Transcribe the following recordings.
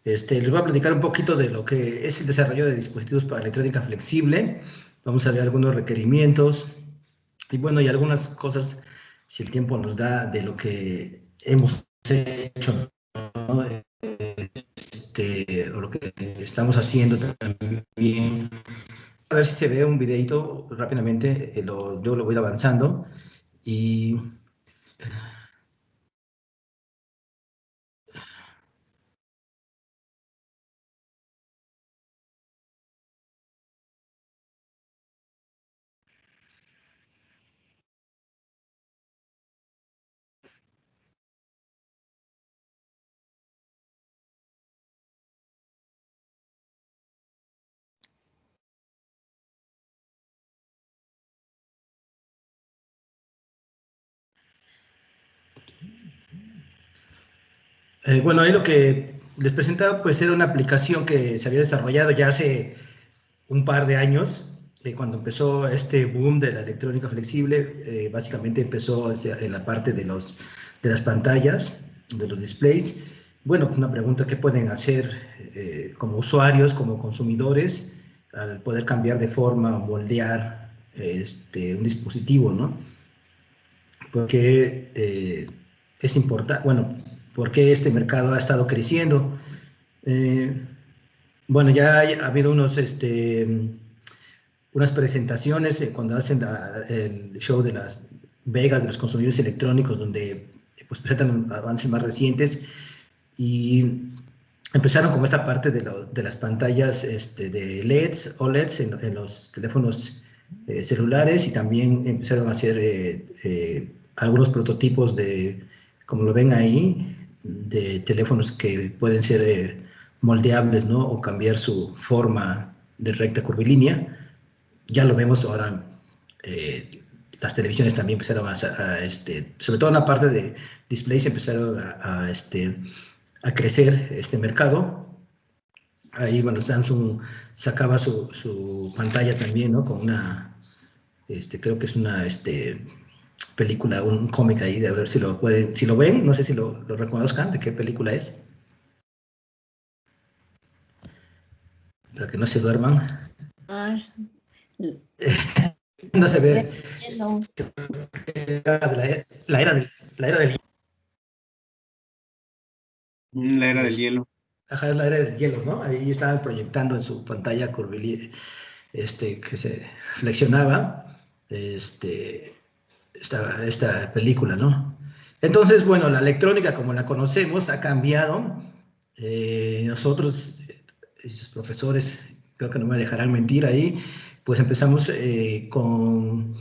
Les voy a platicar un poquito de lo que es el desarrollo de dispositivos para electrónica flexible. Vamos a ver algunos requerimientos y bueno, y algunas cosas, si el tiempo nos da, de lo que hemos hecho, ¿no? O lo que estamos haciendo también. A ver si se ve un videito rápidamente, yo lo voy a ir avanzando y bueno, ahí lo que les presentaba pues era una aplicación que se había desarrollado ya hace un par de años, cuando empezó este boom de la electrónica flexible. Básicamente empezó en la parte de las pantallas, de los displays. Bueno, una pregunta: ¿qué pueden hacer como usuarios, como consumidores, al poder cambiar de forma o moldear un dispositivo, ¿no? Porque es importante, bueno, porque este mercado ha estado creciendo. Eh, bueno, ya ha habido unas presentaciones cuando hacen el show de las Vegas de los consumidores electrónicos, donde pues presentan avances más recientes y empezaron con esta parte de las pantallas de LEDs, OLEDs en los teléfonos celulares, y también empezaron a hacer algunos prototipos como lo ven ahí, de teléfonos que pueden ser moldeables, ¿no? O cambiar su forma de recta curvilínea. Ya lo vemos ahora. eh, las televisiones también empezaron sobre todo en la parte de displays, empezaron a crecer este mercado. Ahí, bueno, Samsung sacaba su pantalla también, ¿no? Con creo que es una película, un cómic ahí, de a ver si lo ven, no sé si lo reconozcan, de qué película es, para que no se duerman. Ah, No se la ve. hielo. La era del, la era del, La era del es- hielo. ajá, la era del hielo, ¿no? Ahí estaban proyectando en su pantalla curvilínea, que se flexionaba, esta película, ¿no? Entonces, bueno, la electrónica como la conocemos ha cambiado. Nosotros, sus profesores, creo que no me dejarán mentir ahí, pues empezamos con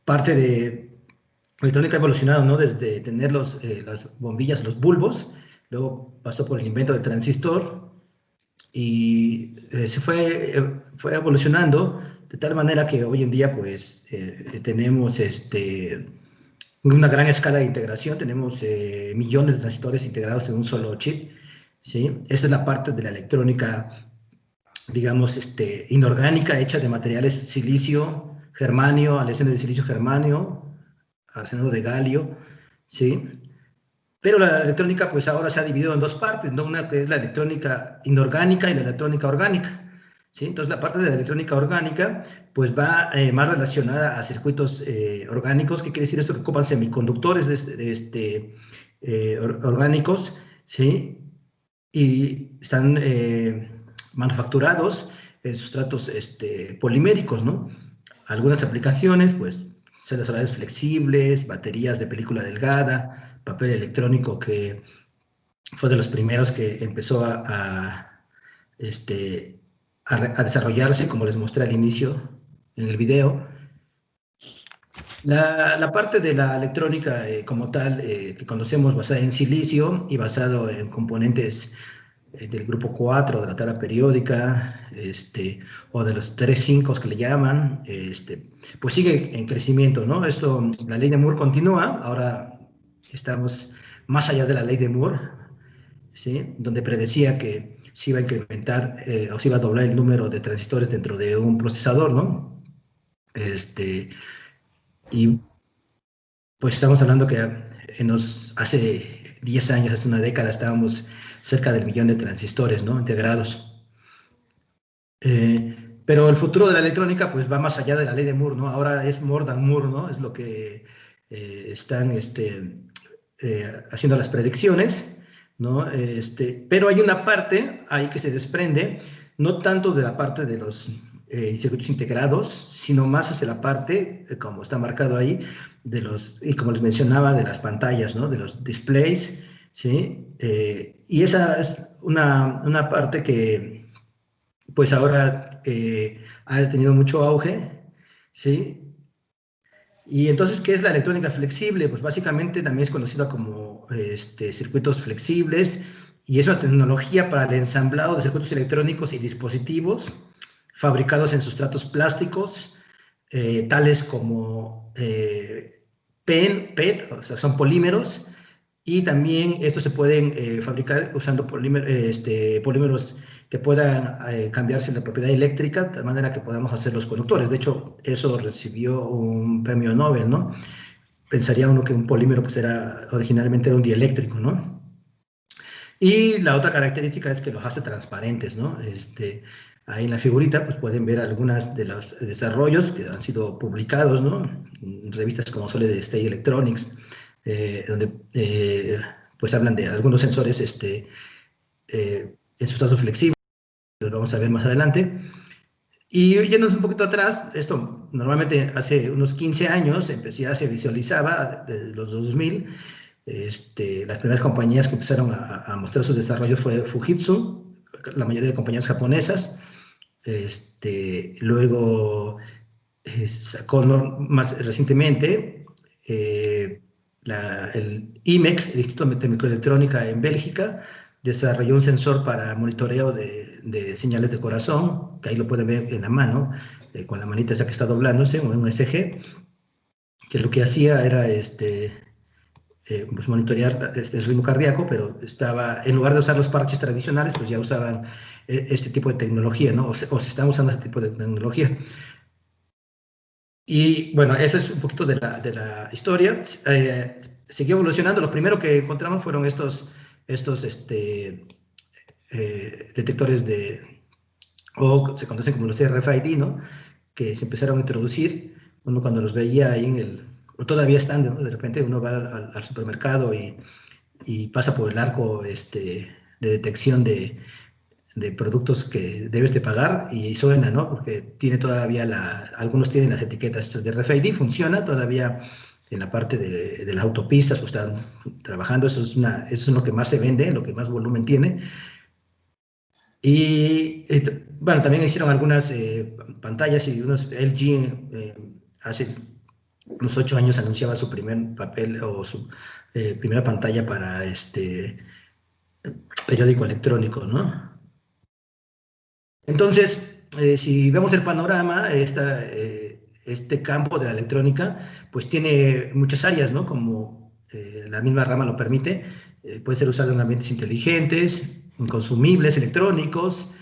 parte de electrónica evolucionada, ¿no? Desde tener las bombillas, los bulbos, luego pasó por el invento del transistor y fue evolucionando de tal manera que hoy en día pues tenemos una gran escala de integración. Tenemos millones de transistores integrados en un solo chip, ¿sí? Esa es la parte de la electrónica, digamos, inorgánica, hecha de materiales silicio, germanio, aleaciones de silicio germanio, arsenuro de galio, ¿sí? Pero la electrónica pues ahora se ha dividido en dos partes, ¿no? Una que es la electrónica inorgánica y la electrónica orgánica, ¿sí? Entonces la parte de la electrónica orgánica pues va más relacionada a circuitos orgánicos. ¿Qué quiere decir esto? Que ocupan semiconductores orgánicos, ¿sí? Y están manufacturados en sustratos poliméricos, ¿no? Algunas aplicaciones, pues, celdas solares flexibles, baterías de película delgada, papel electrónico, que fue de los primeros que empezó este, a desarrollarse, como les mostré al inicio en el video. La parte de la electrónica como tal, que conocemos, basada en silicio y basado en componentes del grupo 4 de la tabla periódica, o de los 3 5 que le llaman, pues sigue en crecimiento, ¿no? La ley de Moore continúa. Ahora estamos más allá de la ley de Moore, ¿sí? Donde predecía que se iba a incrementar o se iba a doblar el número de transistores dentro de un procesador, ¿no? Y pues estamos hablando que hace 10 años, hace una década, estábamos cerca del millón de transistores, ¿no? Integrados. Pero el futuro de la electrónica pues va más allá de la ley de Moore, ¿no? Ahora es more than Moore, ¿no? Es lo que están haciendo las predicciones, ¿no? Pero hay una parte ahí que se desprende, no tanto de la parte de los circuitos integrados, sino más hacia la parte, como está marcado ahí, de los, y como les mencionaba, de las pantallas, ¿no? De los displays, ¿sí? Y esa es una parte que pues ahora ha tenido mucho auge, ¿sí? Y entonces, ¿qué es la electrónica flexible? Pues básicamente también es conocida como circuitos flexibles y es una tecnología para el ensamblado de circuitos electrónicos y dispositivos fabricados en sustratos plásticos, tales como PET, o sea, son polímeros, y también estos se pueden fabricar usando polímeros que puedan cambiarse la propiedad eléctrica, de manera que podamos hacer los conductores. De hecho, eso recibió un premio Nobel, ¿no? Pensaría uno que un polímero pues originalmente era un dieléctrico, ¿no? Y la otra característica es que los hace transparentes, ¿no? Ahí en la figurita pues pueden ver algunas de los desarrollos que han sido publicados, ¿no? En revistas como Solid State Electronics, donde pues hablan de algunos sensores en sustrato flexible, los vamos a ver más adelante. Y yéndonos un poquito atrás, esto normalmente hace unos 15 años ya se visualizaba, desde los 2000, las primeras compañías que empezaron a mostrar sus desarrollos fue Fujitsu, la mayoría de compañías japonesas. Luego sacó más recientemente el IMEC, el Instituto de Microelectrónica en Bélgica, desarrolló un sensor para monitoreo de señales de corazón, que ahí lo pueden ver en la mano, con la manita esa que está doblándose, un SG, que lo que hacía era pues monitorear el ritmo cardíaco, pero en lugar de usar los parches tradicionales, pues ya usaban este tipo de tecnología, ¿no? O se están usando este tipo de tecnología. Y bueno, eso es un poquito de la historia. Siguió evolucionando. Lo primero que encontramos fueron estos detectores o se conocen como los RFID, ¿no? Que se empezaron a introducir. Uno cuando los veía ahí o todavía están, ¿no? De repente uno va al supermercado y pasa por el arco de detección de productos que debes de pagar y suena, ¿no? Porque tiene todavía algunos tienen las etiquetas estas de RFID, funciona todavía en la parte de las autopistas, pues están trabajando, eso es lo que más se vende, lo que más volumen tiene. Y bueno, también hicieron algunas pantallas y unos LG hace unos 8 años anunciaba su primer papel o su primera pantalla para periódico electrónico, ¿no? Entonces, si vemos el panorama, este campo de la electrónica, pues tiene muchas áreas, ¿no? Como la misma rama lo permite, puede ser usado en ambientes inteligentes, en consumibles electrónicos,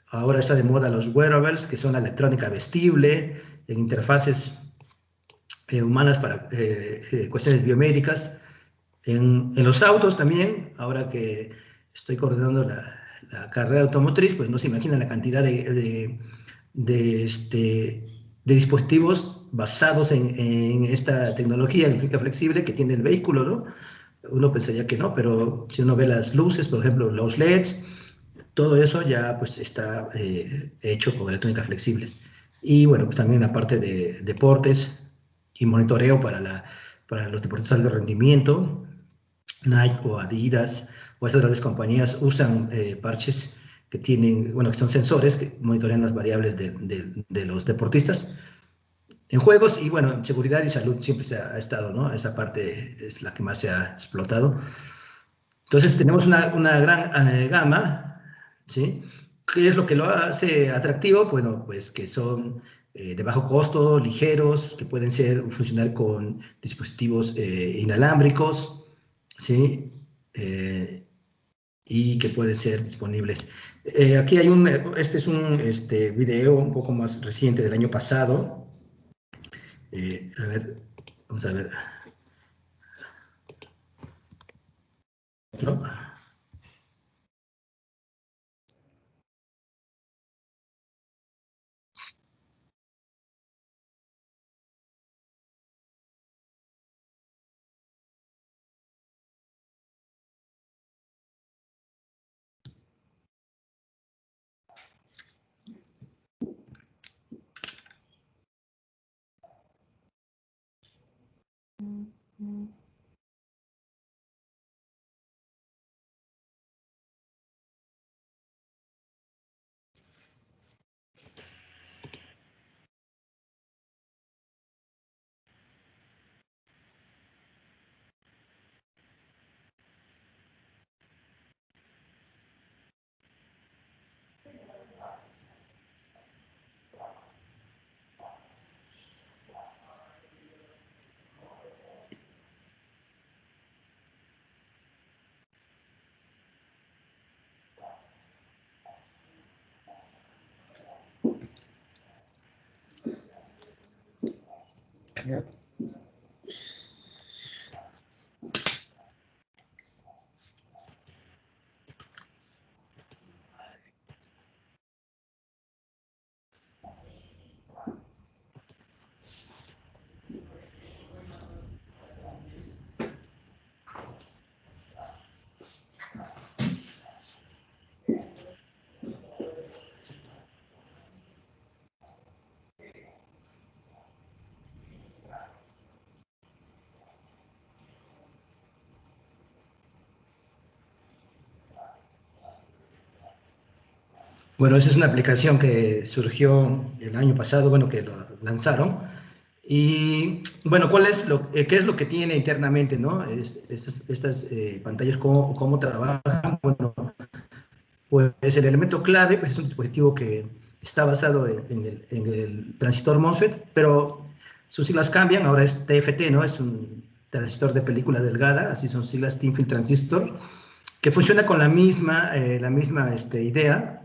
ahora está de moda los wearables, que son la electrónica vestible, en interfaces humanas para cuestiones biomédicas, en los autos también, ahora que estoy coordinando la carrera automotriz, pues no se imaginan la cantidad de dispositivos basados en esta tecnología eléctrica flexible que tiene el vehículo, ¿no? Uno pensaría que no, pero si uno ve las luces, por ejemplo, los LEDs, todo eso ya pues está hecho con electrónica flexible. Y bueno, pues también la parte de deportes y monitoreo para los deportistas de rendimiento, Nike o Adidas o estas grandes compañías usan parches que tienen, bueno, que son sensores que monitorean las variables de los deportistas en juegos y bueno, en seguridad y salud siempre se ha estado, ¿no? Esa parte es la que más se ha explotado. Entonces tenemos una gran gama, ¿sí? ¿Qué es lo que lo hace atractivo? Bueno, pues que son de bajo costo, ligeros, que pueden funcionar con dispositivos inalámbricos, ¿sí? Eh, y que pueden ser disponibles. Aquí este es un video un poco más reciente del año pasado. A ver, vamos a ver. ¿no? Bueno, esa es una aplicación que surgió el año pasado, bueno, que lo lanzaron. Y bueno, ¿qué es lo que tiene internamente, no? Estas pantallas, ¿cómo trabajan? Bueno, pues el elemento clave pues es un dispositivo que está basado en el transistor MOSFET, pero sus siglas cambian, ahora es TFT, ¿no? Es un transistor de película delgada, así son siglas Thin Film Transistor, que funciona con la misma idea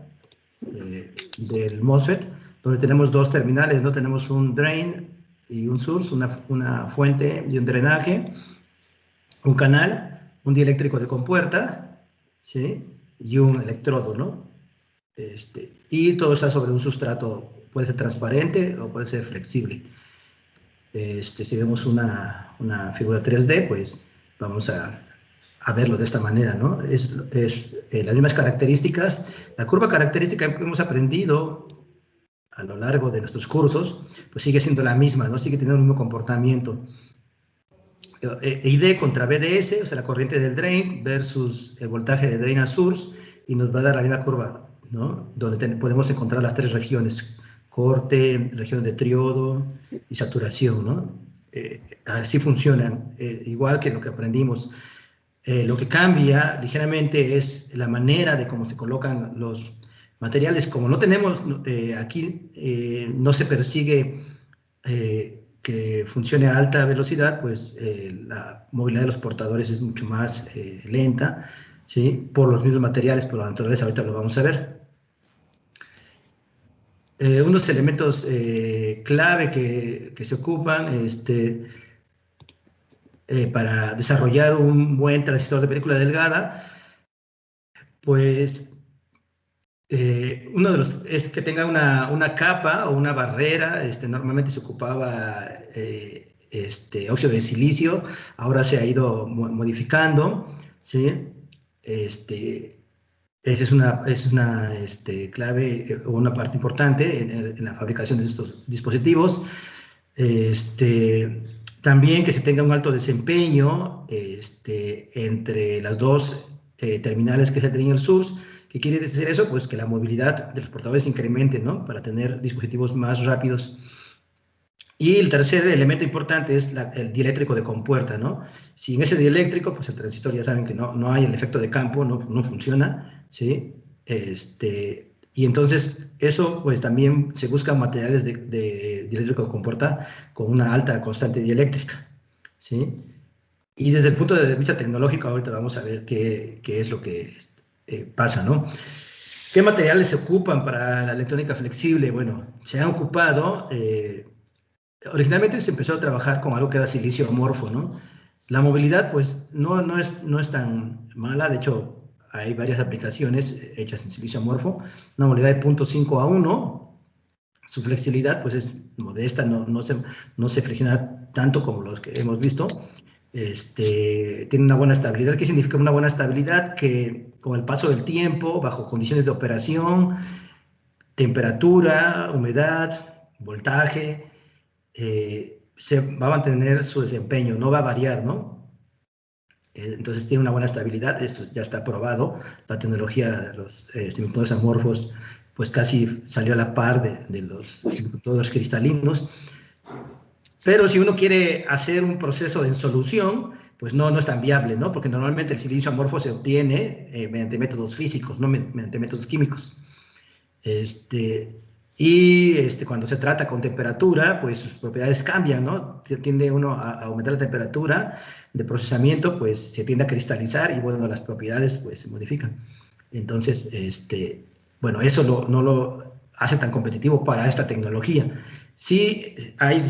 del MOSFET, donde tenemos dos terminales, ¿no? Tenemos un drain y un source, una fuente y un drenaje, un canal, un dieléctrico de compuerta, ¿sí? Y un electrodo, ¿no? Y todo está sobre un sustrato, puede ser transparente o puede ser flexible. Si vemos una figura 3D, pues vamos a verlo de esta manera, ¿no? Es las mismas características. La curva característica que hemos aprendido a lo largo de nuestros cursos, pues sigue siendo la misma, ¿no? Sigue teniendo el mismo comportamiento. ID contra BDS, o sea, la corriente del drain versus el voltaje de drain a source, y nos va a dar la misma curva, ¿no? Donde podemos encontrar las tres regiones, corte, región de triodo y saturación, ¿no? Así funcionan, igual que lo que aprendimos. Lo que cambia ligeramente es la manera de cómo se colocan los materiales. Como no tenemos, aquí no se persigue que funcione a alta velocidad, pues la movilidad de los portadores es mucho más lenta, ¿sí? Por los mismos materiales, por la naturaleza, ahorita lo vamos a ver. Unos elementos clave que se ocupan para desarrollar un buen transistor de película delgada, pues uno de los es que tenga una capa o una barrera. Normalmente se ocupaba óxido de silicio, ahora se ha ido modificando, ¿sí? Este, Esa es una clave o una parte importante en la fabricación de estos dispositivos. Este, También que se tenga un alto desempeño entre las dos terminales, que es el drain y el source. ¿Qué quiere decir eso? Pues que la movilidad de los portadores se incremente, ¿no? Para tener dispositivos más rápidos. Y el tercer elemento importante es el dieléctrico de compuerta, ¿no? Si en ese dieléctrico, pues el transistor ya saben que no hay el efecto de campo, no funciona, ¿sí? Y entonces eso, pues también se buscan materiales de dieléctrico de compuerta con una alta constante dieléctrica, ¿sí? Y desde el punto de vista tecnológico, ahorita vamos a ver qué es lo que pasa, ¿no? ¿Qué materiales se ocupan para la electrónica flexible? Bueno, se han ocupado originalmente se empezó a trabajar con algo que era silicio amorfo, ¿no? La movilidad, pues, no es tan mala. De hecho, hay varias aplicaciones hechas en silicio amorfo. Una movilidad de 0.5 a 1. Su flexibilidad, pues, es modesta, no se flexiona tanto como los que hemos visto. Tiene una buena estabilidad. ¿Qué significa una buena estabilidad? Que con el paso del tiempo, bajo condiciones de operación, temperatura, humedad, voltaje, se va a mantener su desempeño, no va a variar, ¿no? Entonces tiene una buena estabilidad. Esto ya está probado. La tecnología de los semiconductores amorfos pues casi salió a la par de los semiconductores cristalinos. Pero si uno quiere hacer un proceso en solución, pues no es tan viable, ¿no? Porque normalmente el silicio amorfo se obtiene mediante métodos físicos, no mediante métodos químicos. Cuando se trata con temperatura, pues sus propiedades cambian, ¿no? Tiende uno a aumentar la temperatura de procesamiento, pues se tiende a cristalizar y, bueno, las propiedades pues se modifican. Entonces, bueno, eso no lo hace tan competitivo para esta tecnología. Sí hay,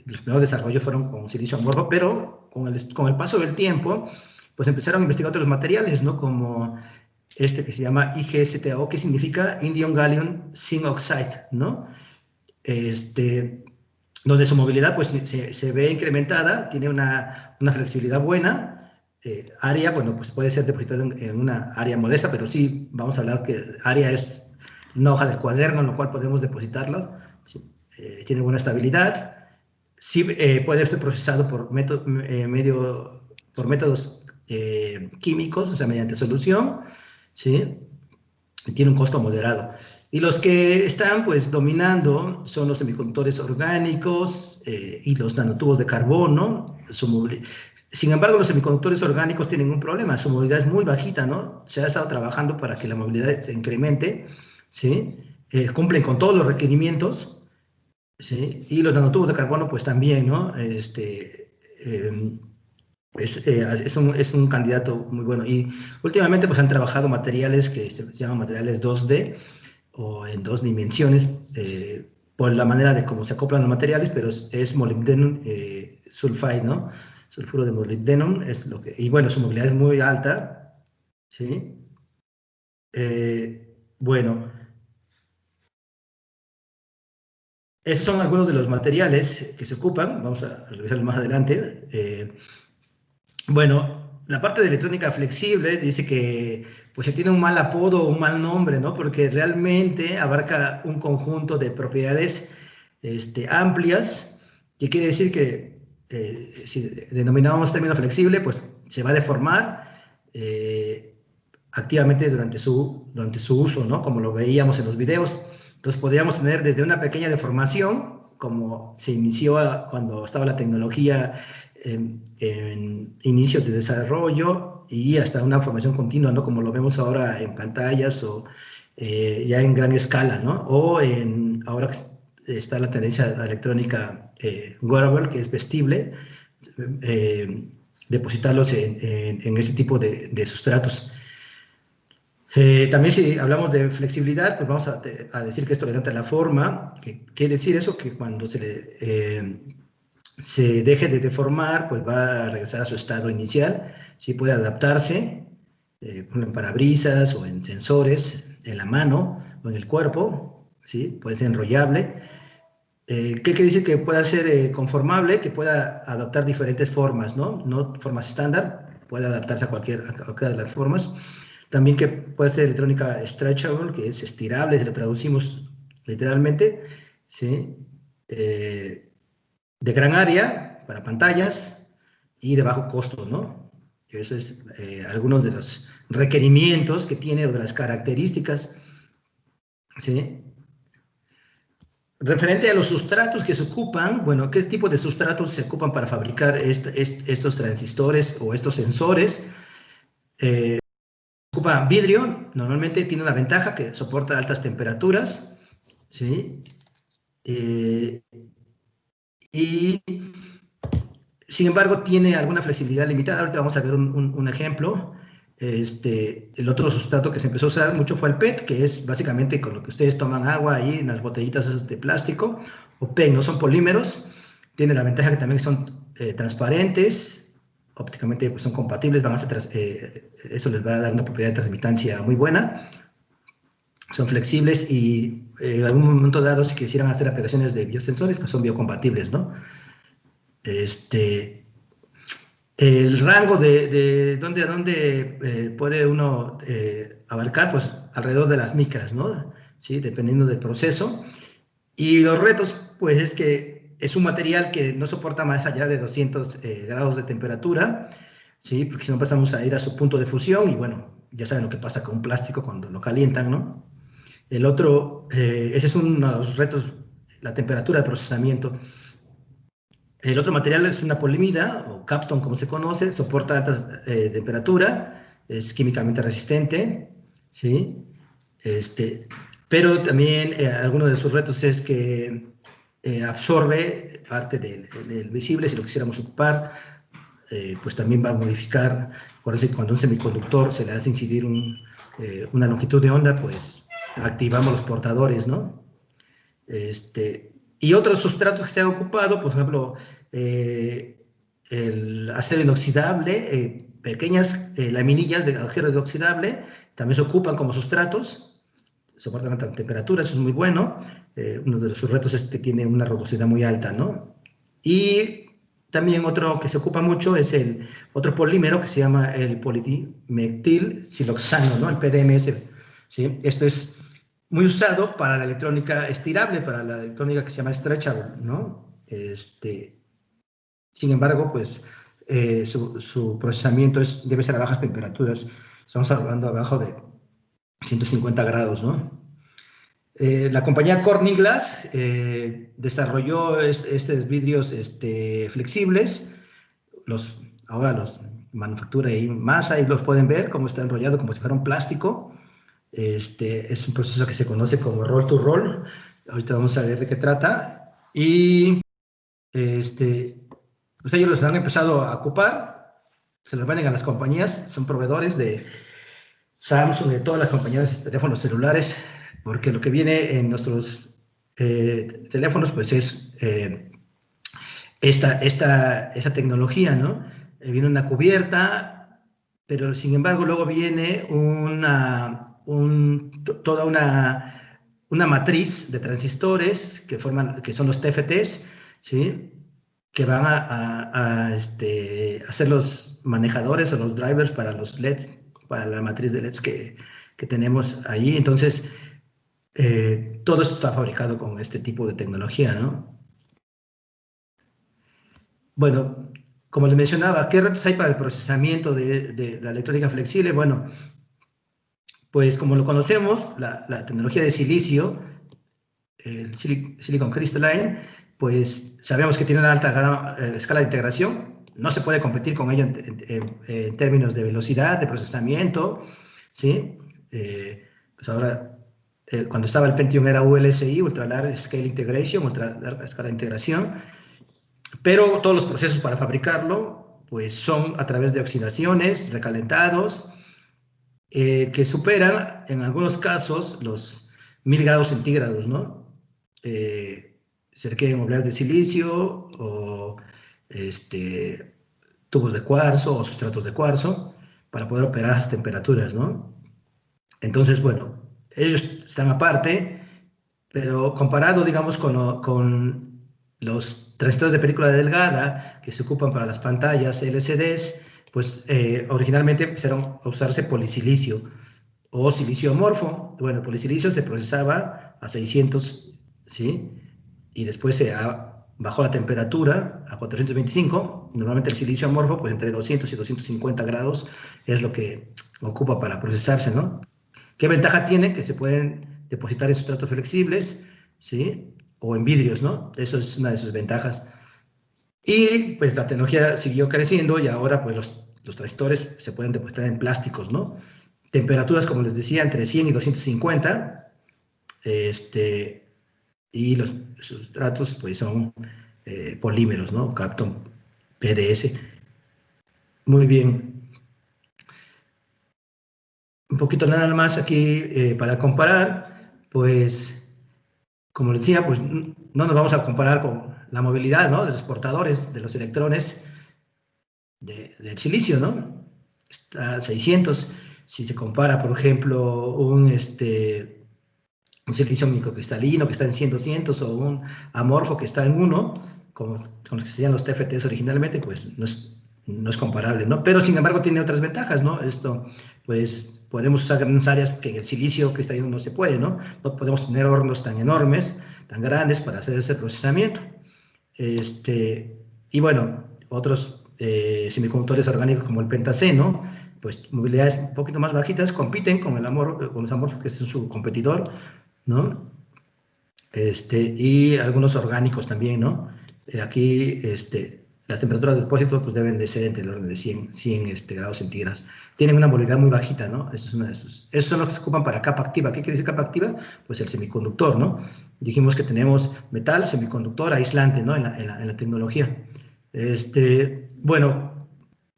los primeros desarrollos fueron con silicio amorfo, pero con el paso del tiempo, pues empezaron a investigar otros materiales, ¿no? Como que se llama IGSTO, que significa Indium Gallium Zinc Oxide, ¿no? Donde su movilidad pues se ve incrementada, tiene una flexibilidad buena. Área, bueno, pues puede ser depositado en una área modesta, pero sí vamos a hablar que área es una hoja del cuaderno en la cual podemos depositarlo. Sí, tiene buena estabilidad. Sí, puede ser procesado por métodos químicos, o sea, mediante solución, ¿sí? Tiene un costo moderado. Y los que están pues dominando son los semiconductores orgánicos y los nanotubos de carbono. Sin embargo, los semiconductores orgánicos tienen un problema, su movilidad es muy bajita, ¿no? Se ha estado trabajando para que la movilidad se incremente, ¿sí? Cumplen con todos los requerimientos, ¿sí? Y los nanotubos de carbono pues también, ¿no? Es un candidato muy bueno. Y últimamente pues han trabajado materiales que se llaman materiales 2D o en dos dimensiones, por la manera de cómo se acoplan los materiales, pero es molibdenum sulfide, ¿no? Sulfuro de molibdenum es lo que... Y bueno, su movilidad es muy alta, ¿sí? Bueno, esos son algunos de los materiales que se ocupan. Vamos a revisarlo más adelante. Bueno, la parte de electrónica flexible dice que pues se tiene un mal apodo o un mal nombre, ¿no? Porque realmente abarca un conjunto de propiedades amplias, que quiere decir que si denominamos término flexible, pues se va a deformar activamente durante su uso, ¿no? Como lo veíamos en los videos. Entonces podríamos tener desde una pequeña deformación, como se inició cuando estaba la tecnología en inicio de desarrollo, y hasta una formación continua, ¿no? Como lo vemos ahora en pantallas o ya en gran escala, ¿no? O ahora que está la tendencia electrónica wearable, que es vestible, depositarlos en ese tipo de sustratos. También si hablamos de flexibilidad, pues vamos a decir que es tolerante a la forma. ¿Qué quiere decir eso? Que cuando se deje de deformar, pues va a regresar a su estado inicial. Sí puede adaptarse, por ejemplo, en parabrisas o en sensores, en la mano o en el cuerpo, ¿sí? Puede ser enrollable. ¿Qué quiere decir? Que pueda ser conformable, que pueda adoptar diferentes formas, ¿no? No formas estándar, puede adaptarse a cualquiera de las formas. También que puede ser electrónica stretchable, que es estirable, si lo traducimos literalmente, ¿sí? De gran área para pantallas y de bajo costo, ¿no? Eso es algunos de los requerimientos que tiene o de las características, ¿sí? Referente a los sustratos que se ocupan, bueno, ¿qué tipo de sustratos se ocupan para fabricar estos transistores o estos sensores? Ocupa vidrio, normalmente tiene una ventaja que soporta altas temperaturas, ¿sí? Y sin embargo tiene alguna flexibilidad limitada. Ahorita vamos a ver un ejemplo. El otro sustrato que se empezó a usar mucho fue el PET, que es básicamente con lo que ustedes toman agua ahí en las botellitas esas de plástico, o PET, no son polímeros. Tiene la ventaja que también son transparentes, ópticamente pues, son compatibles, eso les va a dar una propiedad de transmitancia muy buena, son flexibles y en algún momento dado, si quisieran hacer aplicaciones de biosensores, pues son biocompatibles, ¿no? El rango de dónde a dónde puede uno abarcar, pues alrededor de las micras, ¿no? ¿Sí? Dependiendo del proceso. Y los retos, pues es que es un material que no soporta más allá de 200 grados de temperatura, ¿sí? Porque si no pasamos a ir a su punto de fusión y bueno, ya saben lo que pasa con un plástico cuando lo calientan, ¿no? El otro, ese es uno de los retos, la temperatura de procesamiento. El otro material es una polimida, o Kapton como se conoce, soporta altas temperaturas, es químicamente resistente, ¿sí? Pero también alguno de sus retos es que absorbe parte del visible, si lo quisiéramos ocupar, pues también va a modificar, por eso cuando un semiconductor se le hace incidir una longitud de onda, pues activamos los portadores, ¿no? Y otros sustratos que se han ocupado, por ejemplo, eh, el acero inoxidable, pequeñas laminillas de acero inoxidable, también se ocupan como sustratos, soportan alta temperatura, eso es muy bueno. Uno de sus retos es que tiene una rugosidad muy alta, ¿no? Y también otro que se ocupa mucho es el otro polímero que se llama el polidimetil siloxano, ¿no? El PDMS, ¿sí? Esto es muy usado para la electrónica estirable, para la electrónica que se llama stretchable, ¿no? Sin embargo, pues su procesamiento debe ser a bajas temperaturas. Estamos hablando abajo de 150 grados, ¿no? La compañía Corning Glass desarrolló estos vidrios flexibles, ahora los manufactura y masa y los pueden ver cómo está enrollado como si fuera un plástico. Es un proceso que se conoce como roll to roll. Ahorita vamos a ver de qué trata. Y pues ellos los han empezado a ocupar, se los venden a las compañías, son proveedores de Samsung, de todas las compañías de teléfonos celulares, porque lo que viene en nuestros teléfonos pues es esta tecnología, ¿no? Viene una cubierta, pero sin embargo luego viene toda una matriz de transistores que son los TFTs, ¿sí? Que van a ser los manejadores o los drivers para los LEDs, para la matriz de LEDs que tenemos ahí. Entonces, todo esto está fabricado con este tipo de tecnología, ¿no? Bueno, como les mencionaba, ¿qué retos hay para el procesamiento de la electrónica flexible? Bueno, pues como lo conocemos, la tecnología de silicio, el Silicon Crystalline, pues sabemos que tiene una alta escala de integración, no se puede competir con ello en términos de velocidad, de procesamiento, ¿sí? Pues ahora, cuando estaba el Pentium era ULSI, Ultra Large Scale Integration, ultra larga escala de integración, pero todos los procesos para fabricarlo pues son a través de oxidaciones, recalentados, que superan en algunos casos los 1000 grados centígrados, ¿no? Se requieren obleas de silicio o tubos de cuarzo o sustratos de cuarzo para poder operar a esas temperaturas, ¿no? Entonces, bueno, ellos están aparte, pero comparado, digamos, con los transistores de película delgada que se ocupan para las pantallas LCDs, pues originalmente empezaron a usarse polisilicio o silicio amorfo. Bueno, el polisilicio se procesaba a 600, ¿sí? Y después bajó la temperatura a 425. Normalmente el silicio amorfo, pues entre 200 y 250 grados es lo que ocupa para procesarse, ¿no? ¿Qué ventaja tiene? Que se pueden depositar en sustratos flexibles, ¿sí? O en vidrios, ¿no? Eso es una de sus ventajas. Y pues la tecnología siguió creciendo y ahora pues los transistores se pueden depositar en plásticos, ¿no? Temperaturas, como les decía, entre 100 y 250. Y los sustratos pues son polímeros, ¿no? Kapton, PDS. Muy bien. Un poquito nada más aquí para comparar, pues como les decía, pues no nos vamos a comparar la movilidad, ¿no?, de los portadores de los electrones del silicio, ¿no? Está a 600. Si se compara, por ejemplo, un silicio microcristalino que está en 100, 200, o un amorfo que está en 1, con los que se llaman los TFTs originalmente, pues no es comparable, ¿no? Pero, sin embargo, tiene otras ventajas, ¿no? Esto, pues, podemos usar grandes áreas que en el silicio cristalino no se puede, ¿no? No podemos tener hornos tan enormes, tan grandes para hacer ese procesamiento. Y bueno, otros semiconductores orgánicos como el pentaceno, pues movilidades un poquito más bajitas, compiten con los amorfos, que es su competidor, ¿no? Y algunos orgánicos también, ¿no? Aquí, las temperaturas de depósito pues deben de ser entre el orden de 100 grados centígrados. Tienen una movilidad muy bajita, ¿no? Eso es una de sus. Esos son los que se ocupan para capa activa. ¿Qué quiere decir capa activa? Pues el semiconductor, ¿no? Dijimos que tenemos metal, semiconductor, aislante, ¿no? En la tecnología. Bueno,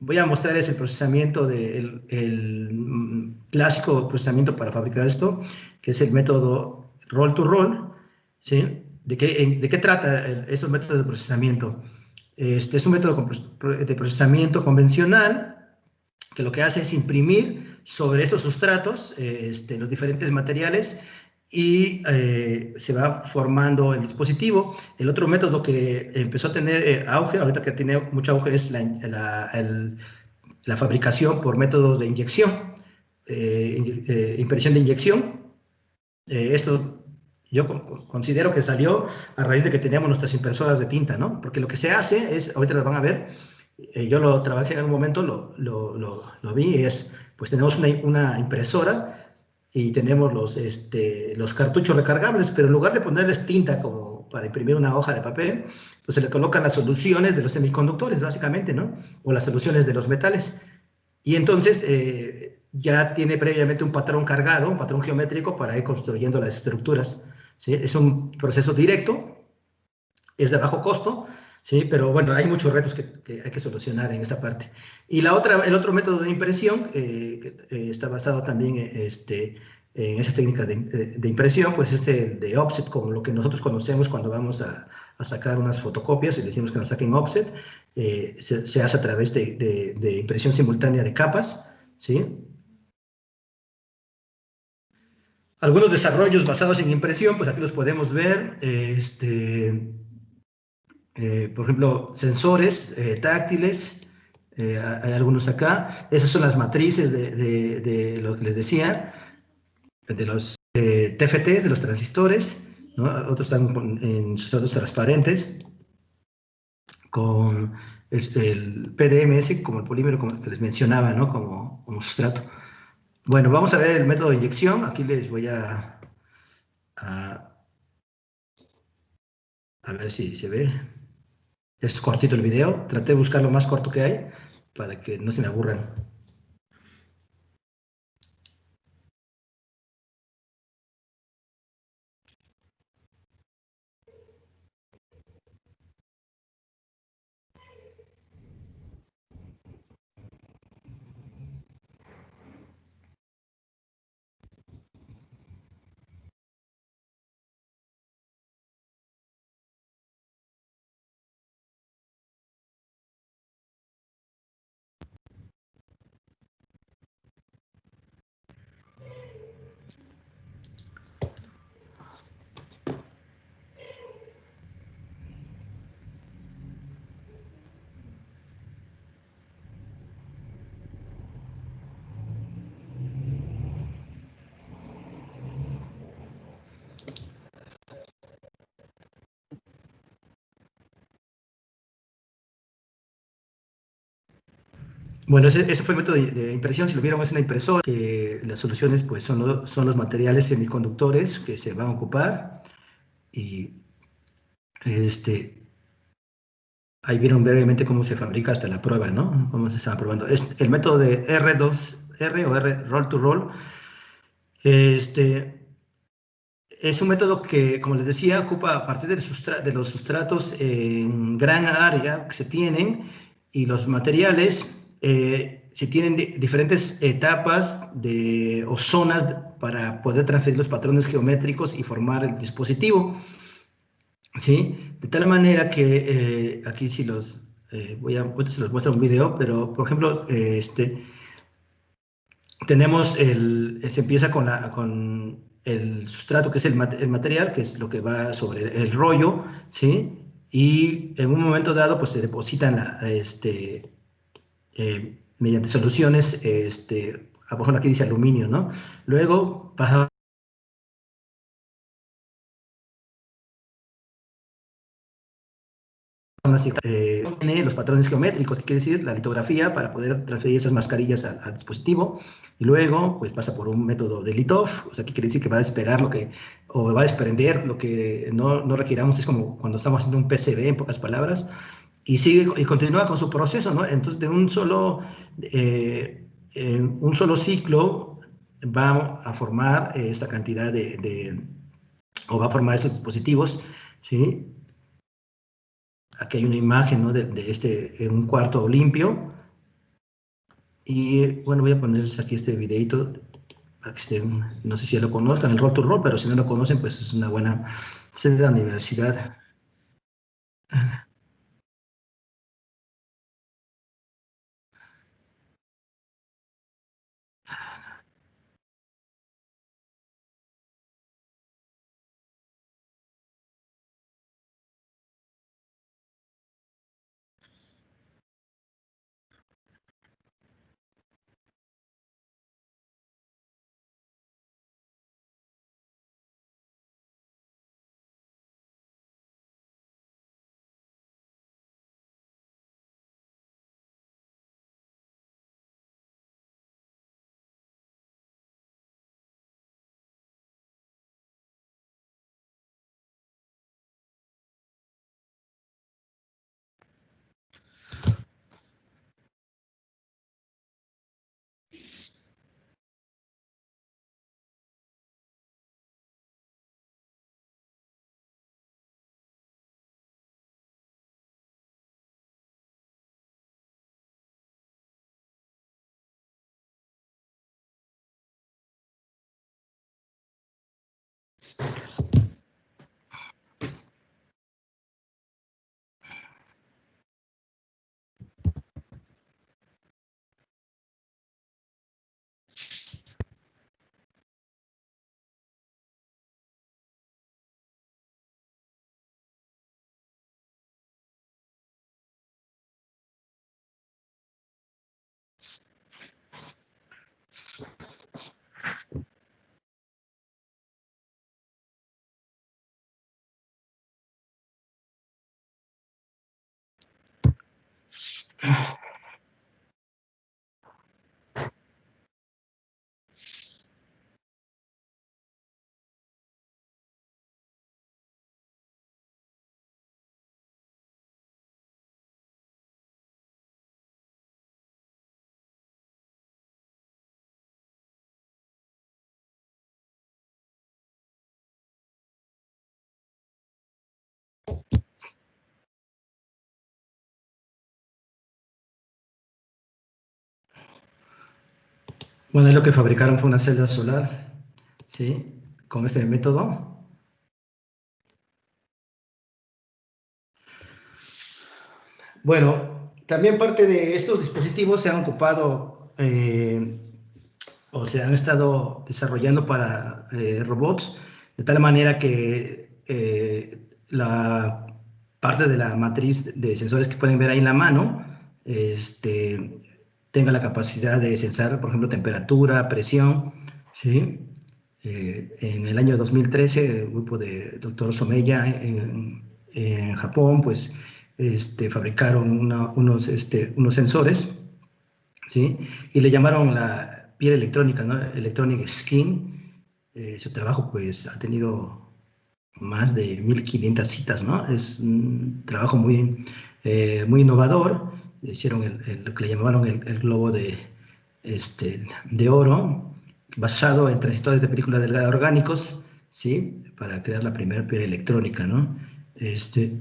voy a mostrarles el procesamiento el clásico procesamiento para fabricar esto, que es el método roll to roll, ¿sí? ¿De qué trata esos métodos de procesamiento? Es un método de procesamiento convencional que lo que hace es imprimir sobre estos sustratos los diferentes materiales y se va formando el dispositivo. El otro método que empezó a tener auge, ahorita que tiene mucho auge, es la fabricación por métodos de inyección, impresión de inyección. Esto yo considero que salió a raíz de que teníamos nuestras impresoras de tinta, ¿no? Porque lo que se hace es, ahorita lo van a ver, yo lo trabajé en un momento, lo vi, pues tenemos una impresora y tenemos los cartuchos recargables, pero en lugar de ponerles tinta como para imprimir una hoja de papel, pues se le colocan las soluciones de los semiconductores, básicamente, ¿no? O las soluciones de los metales. Y entonces ya tiene previamente un patrón cargado, un patrón geométrico para ir construyendo las estructuras, ¿sí? Es un proceso directo, es de bajo costo, ¿sí? Pero bueno, hay muchos retos que hay que solucionar en esta parte. Y el otro método de impresión, que está basado también en esas técnicas de impresión, pues es el de offset, como lo que nosotros conocemos cuando vamos a sacar unas fotocopias y decimos que nos saquen offset. Se hace a través de impresión simultánea de capas, ¿sí? Algunos desarrollos basados en impresión, pues aquí los podemos ver. Por ejemplo, sensores táctiles, hay algunos acá. Esas son las matrices de lo que les decía, de los TFTs, de los transistores, ¿no? Otros están en sustratos transparentes, con el PDMS como el polímero, como que les mencionaba, ¿no? Como sustrato. Bueno, vamos a ver el método de inyección. Aquí les voy a, a ver si se ve. Es cortito el video. Traté de buscar lo más corto que hay para que no se me aburran. Bueno, ese fue el método de impresión. Si lo vieron, es una impresora, que las soluciones pues son los materiales semiconductores que se van a ocupar. Y ahí vieron brevemente cómo se fabrica hasta la prueba, ¿no? Cómo se está probando. El método de R2R o R roll to roll, es un método que, como les decía, ocupa a partir de los sustratos en gran área que se tienen, y los materiales se tienen diferentes etapas o zonas para poder transferir los patrones geométricos y formar el dispositivo. ¿sí? De tal manera que aquí sí ahorita se los muestro un video, pero por ejemplo, tenemos se empieza con el sustrato, que es el material, que es lo que va sobre el rollo, ¿sí? Y en un momento dado, pues se depositan mediante soluciones, por ejemplo, aquí dice aluminio, ¿no? Luego pasa tiene los patrones geométricos, que quiere decir la litografía para poder transferir esas mascarillas al dispositivo, y luego pues pasa por un método de litoff, o sea, que quiere decir que va a despegar o va a desprender lo que no requiramos, es como cuando estamos haciendo un PCB, en pocas palabras, y sigue y continúa con su proceso, ¿no? Entonces, de un solo ciclo va a formar esta cantidad o va a formar estos dispositivos, ¿sí? Aquí hay una imagen, ¿no? Un cuarto limpio. Y bueno, voy a ponerles aquí este videito para que estén, no sé si ya lo conozcan, el Roll to Roll, pero si no lo conocen, pues es una buena sede de la universidad. Bueno, lo que fabricaron fue una celda solar, ¿sí? Con este método. Bueno, también parte de estos dispositivos se han ocupado o se han estado desarrollando para robots, de tal manera que la parte de la matriz de sensores que pueden ver ahí en la mano, este, tenga la capacidad de sensar, por ejemplo, temperatura, presión, ¿sí? En el año 2013, el grupo de doctor Somella en Japón, pues, fabricaron unos sensores, ¿sí? Y le llamaron la piel electrónica, ¿no? Electronic Skin. Su trabajo, pues, ha tenido más de 1500 citas, ¿no? Es un trabajo muy innovador. Hicieron lo que le llamaron el globo de oro, basado en transistores de película delgada orgánicos, ¿sí? Para crear la primera piel electrónica, ¿no? Este,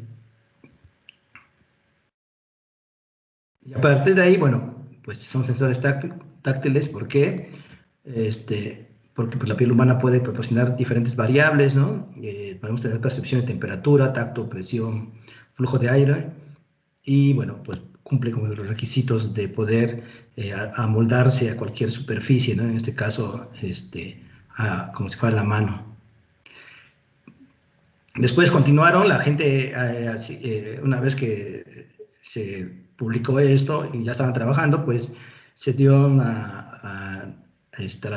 Y a partir de ahí, bueno, pues son sensores táctiles. ¿Por qué? Este, porque pues, la piel humana puede proporcionar diferentes variables, ¿no? Podemos tener percepción de temperatura, tacto, presión, flujo de aire, y bueno, pues cumple con los requisitos de poder amoldarse a cualquier superficie, ¿no? En este caso, como si fuera la mano. Después continuaron, la gente, una vez que se publicó esto y ya estaban trabajando, pues se dio la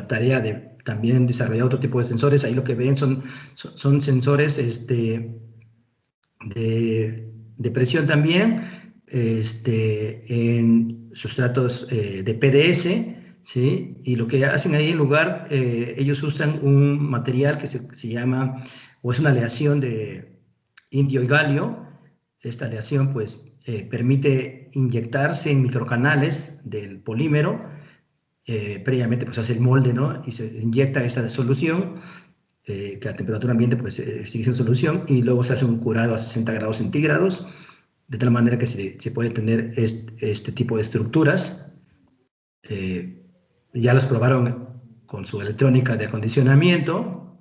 tarea de también desarrollar otro tipo de sensores. Ahí lo que ven son sensores de presión también, en sustratos de PDS, ¿sí? Y lo que hacen ahí en lugar, ellos usan un material que se llama, o es una aleación de indio y galio. Esta aleación, pues, permite inyectarse en microcanales del polímero. Previamente, pues, hace el molde, ¿no? Y se inyecta esta solución que a temperatura ambiente pues sigue sin solución, y luego se hace un curado a 60 grados centígrados, de tal manera que se puede tener este tipo de estructuras. Eh, ya los probaron con su electrónica de acondicionamiento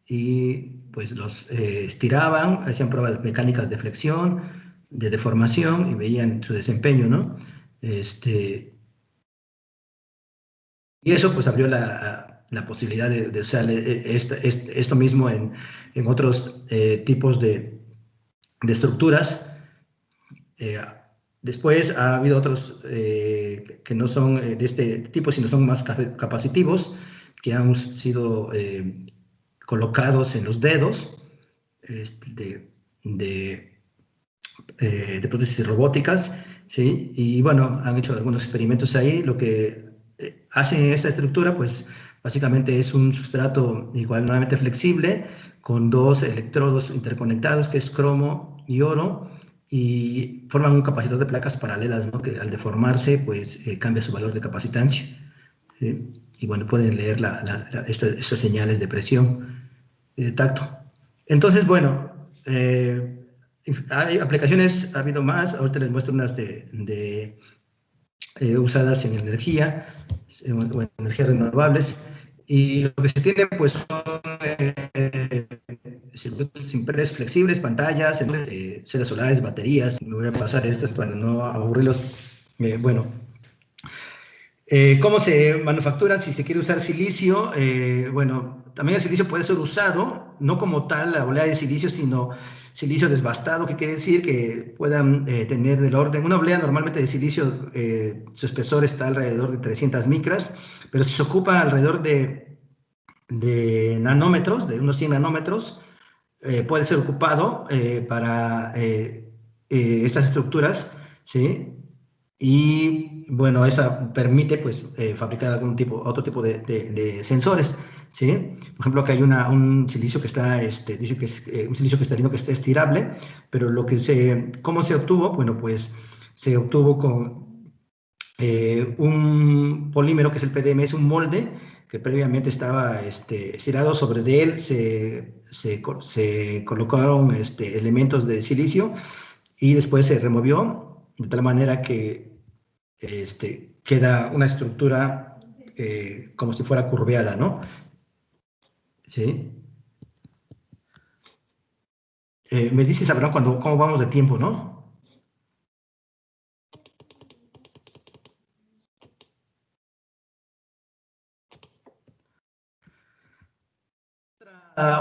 y pues los estiraban, hacían pruebas mecánicas de flexión, de deformación, y veían su desempeño, ¿no? Y eso pues abrió la posibilidad de usar esto mismo en otros tipos de estructuras. Eh, Después ha habido otros que no son de este tipo, sino son más capacitivos, que han sido colocados en los dedos, este, de, de prótesis robóticas, ¿sí? Y bueno, han hecho algunos experimentos ahí. Lo que hacen en esta estructura, pues básicamente es un sustrato igual nuevamente flexible, con dos electrodos interconectados, que es cromo y oro, y forman un capacitor de placas paralelas, ¿no? Que al deformarse, pues cambia su valor de capacitancia, ¿sí? Y bueno, pueden leer estas señales de presión y de tacto. Entonces, bueno, hay aplicaciones, ha habido más. Ahorita les muestro unas usadas en energía o en energías renovables. Y lo que se tiene, pues, son circuitos impresos flexibles, pantallas, celdas solares, baterías. Me voy a pasar estas para no aburrirlos. Bueno, ¿cómo se manufacturan? Si se quiere usar silicio, bueno, también el silicio puede ser usado, no como tal la oblea de silicio, sino silicio desbastado, que quiere decir que puedan tener del orden. Una oblea normalmente de silicio, su espesor está alrededor de 300 micras, pero si se ocupa alrededor de nanómetros, de unos 100 nanómetros, puede ser ocupado para estas estructuras, ¿sí? Y bueno, esa permite pues fabricar otro tipo de sensores, ¿sí? Por ejemplo, que hay un silicio que está, dice que es un silicio cristalino que está estirable, pero ¿cómo se obtuvo? Bueno, pues se obtuvo con un polímero que es el PDM, es un molde que previamente estaba estirado. Sobre de él se colocaron elementos de silicio, y después se removió de tal manera que queda una estructura como si fuera curveada, ¿no? ¿Sí? Me dices, Abraham, cómo vamos de tiempo, ¿no?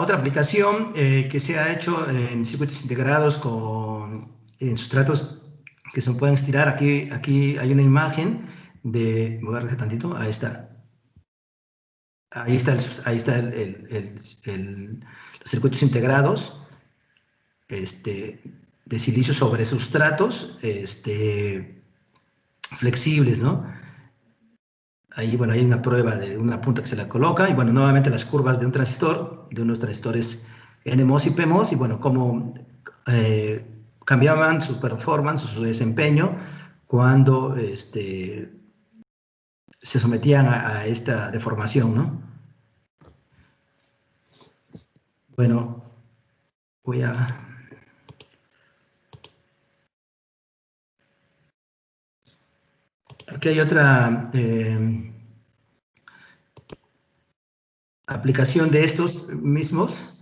Otra aplicación que se ha hecho en circuitos integrados en sustratos que se pueden estirar. Aquí hay una imagen voy a regresar tantito, ahí está los circuitos integrados, este, de silicio sobre sustratos flexibles, ¿no? Ahí, bueno, hay una prueba de una punta que se la coloca, y bueno, nuevamente las curvas de un transistor, de unos transistores NMOS y PMOS, y bueno, cómo eh, cambiaban su performance, su desempeño, cuando se sometían a esta deformación, ¿no? Bueno, voy a... Aquí hay otra aplicación de estos mismos.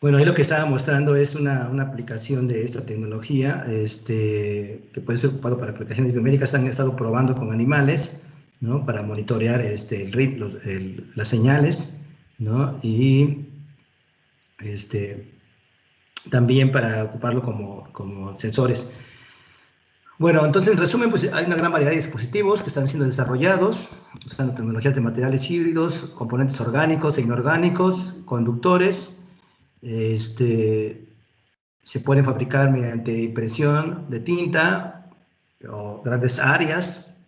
Bueno, ahí lo que estaba mostrando es una aplicación de esta tecnología que puede ser ocupado para aplicaciones biomédicas. Han estado probando con animales, ¿no? Para monitorear las señales, ¿no? Y también para ocuparlo como sensores. Bueno, entonces en resumen, pues hay una gran variedad de dispositivos que están siendo desarrollados usando tecnologías de materiales híbridos, componentes orgánicos e inorgánicos, conductores. Este, Se pueden fabricar mediante impresión de tinta o grandes áreas,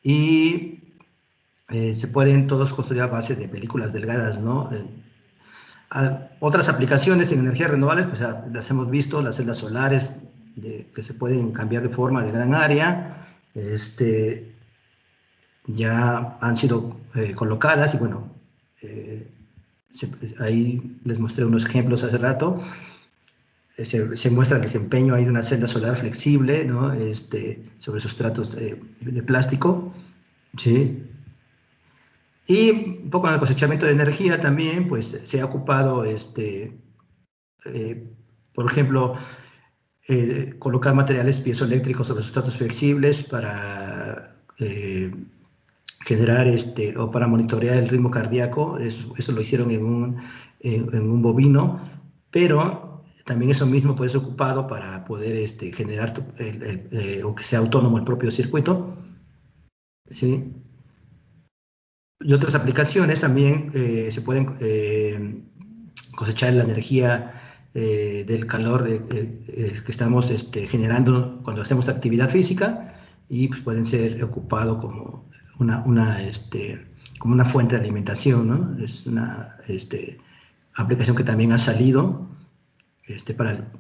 y se pueden todos construir a base de películas delgadas, ¿no? Otras aplicaciones en energías renovables, pues las hemos visto, las celdas solares que se pueden cambiar de forma de gran área, ya han sido colocadas y bueno, ahí les mostré unos ejemplos hace rato. Se muestra el desempeño ahí de una celda solar flexible, ¿no? Sobre sustratos de plástico, ¿sí? Y un poco en el cosechamiento de energía también, pues se ha ocupado, eh, por ejemplo, colocar materiales piezoeléctricos sobre sustratos flexibles para generar o para monitorear el ritmo cardíaco. Eso lo hicieron en un bovino, pero también eso mismo puede ser ocupado para poder generar o que sea autónomo el propio circuito, ¿sí? Y otras aplicaciones también se pueden cosechar la energía del calor que estamos generando cuando hacemos actividad física, y pues, pueden ser ocupados como como una fuente de alimentación, ¿no? Es una aplicación que también ha salido.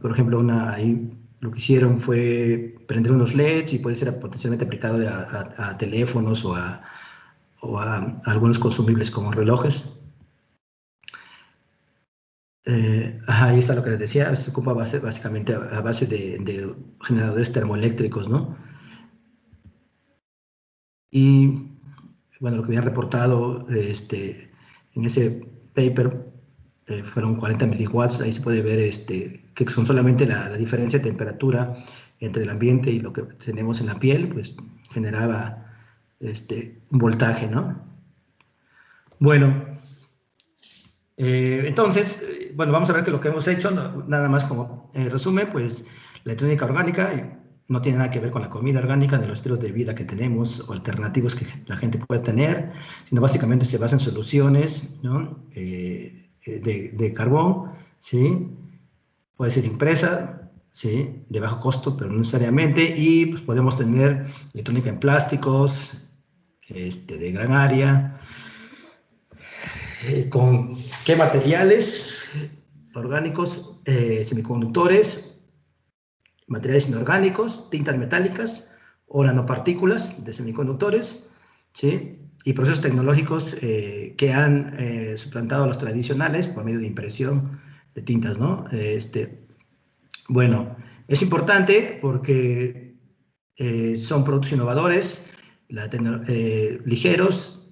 Por ejemplo, ahí lo que hicieron fue prender unos LEDs y puede ser potencialmente aplicado a teléfonos o a algunos consumibles como relojes. Ahí está lo que les decía, se ocupa básicamente a base de generadores termoeléctricos, ¿no? Y bueno, lo que habían reportado en ese paper fueron 40 miliwatts. Ahí se puede ver que son solamente la diferencia de temperatura entre el ambiente y lo que tenemos en la piel, pues generaba un voltaje, ¿no? Bueno, entonces, bueno, vamos a ver que lo que hemos hecho, nada más como resumen, pues la electrónica orgánica no tiene nada que ver con la comida orgánica, ni los estilos de vida que tenemos o alternativos que la gente puede tener, sino básicamente se basa en soluciones, ¿no? De carbón, ¿sí? Puede ser impresa, ¿sí? De bajo costo, pero no necesariamente, y pues podemos tener electrónica en plásticos, de gran área. ¿Con qué materiales orgánicos? Semiconductores, materiales inorgánicos, tintas metálicas o nanopartículas de semiconductores, ¿sí? Y procesos tecnológicos que han suplantado a los tradicionales por medio de impresión de tintas, ¿no? Bueno, es importante porque son productos innovadores, ligeros,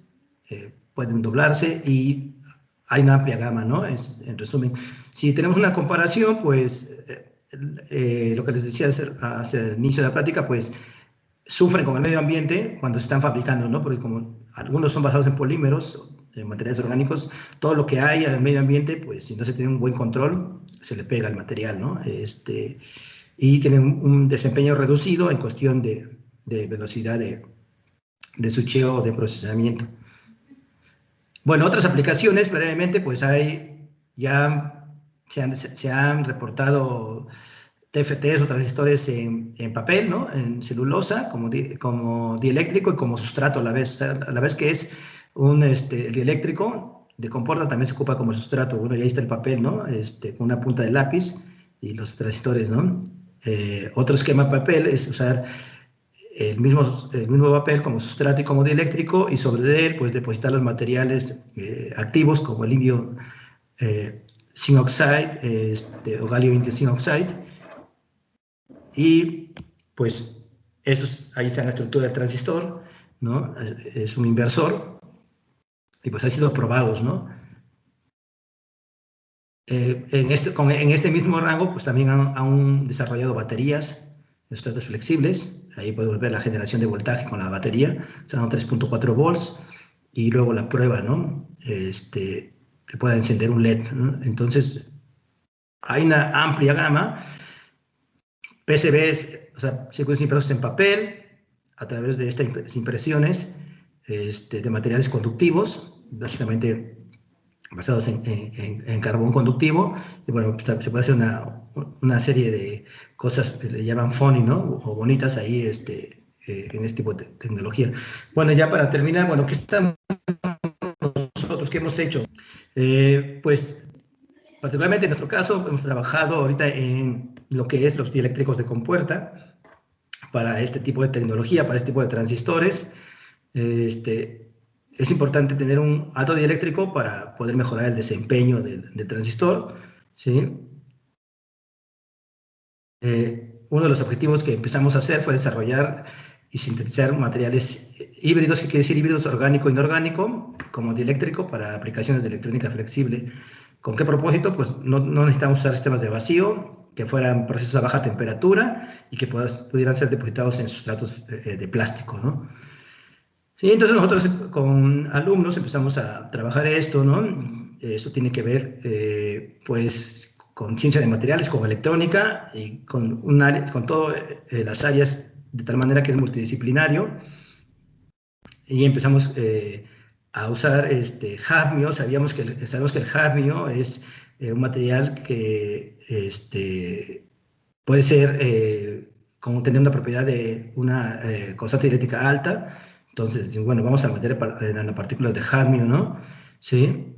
pueden doblarse y hay una amplia gama, ¿no? En resumen, si tenemos una comparación, pues lo que les decía hacia el inicio de la plática, pues sufren con el medio ambiente cuando se están fabricando, ¿no? Porque como algunos son basados en polímeros, en materiales orgánicos, todo lo que hay en el medio ambiente, pues si no se tiene un buen control, se le pega al material, ¿no? Y tienen un desempeño reducido en cuestión de velocidad de switcheo o de procesamiento. Bueno, otras aplicaciones, brevemente, pues ya se han reportado TFTs o transistores en papel, ¿no? En celulosa, como dieléctrico y como sustrato a la vez. O sea, a la vez que es el dieléctrico, de comporta también se ocupa como sustrato. Bueno, y ahí está el papel, ¿no? Con una punta de lápiz y los transistores, ¿no? Otro esquema de papel es usar el mismo papel como sustrato y como dieléctrico, y sobre él pues depositar los materiales activos como el indio zinc oxide o galio indio zinc oxide, y pues ahí está la estructura del transistor, ¿no? Es un inversor y pues ha sido probados, ¿no? En este mismo rango pues también han desarrollado baterías de sustratos flexibles. Ahí podemos ver la generación de voltaje con la batería, son 3.4 volts, y luego la prueba, ¿no? Que pueda encender un LED, ¿no? Entonces, hay una amplia gama, PCBs, o sea, circuitos impresos en papel, a través de estas impresiones de materiales conductivos, básicamente basados en carbón conductivo, y bueno, se puede hacer una serie de cosas que le llaman funny, ¿no? O bonitas ahí en este tipo de tecnología. Bueno, ya para terminar, bueno, ¿qué estamos nosotros, qué hemos hecho? Pues, particularmente en nuestro caso, hemos trabajado ahorita en lo que es los dieléctricos de compuerta, para este tipo de tecnología, para este tipo de transistores. Es importante tener un alto dieléctrico para poder mejorar el desempeño del transistor, ¿sí? Uno de los objetivos que empezamos a hacer fue desarrollar y sintetizar materiales híbridos, que quiere decir híbridos orgánico e inorgánico, como dieléctrico, para aplicaciones de electrónica flexible. ¿Con qué propósito? Pues no necesitamos usar sistemas de vacío, que fueran procesos a baja temperatura y que pudieran ser depositados en sustratos de plástico, ¿no? Sí, entonces nosotros con alumnos empezamos a trabajar esto, ¿no? Esto tiene que ver, pues, con ciencia de materiales, con electrónica y con todas las áreas, de tal manera que es multidisciplinario. Y empezamos a usar hafnio. Sabemos que el hafnio es un material que puede ser, como tener una propiedad de una constante eléctrica alta. Entonces, bueno, vamos a meter nanopartículas de hafnio, ¿no? Sí.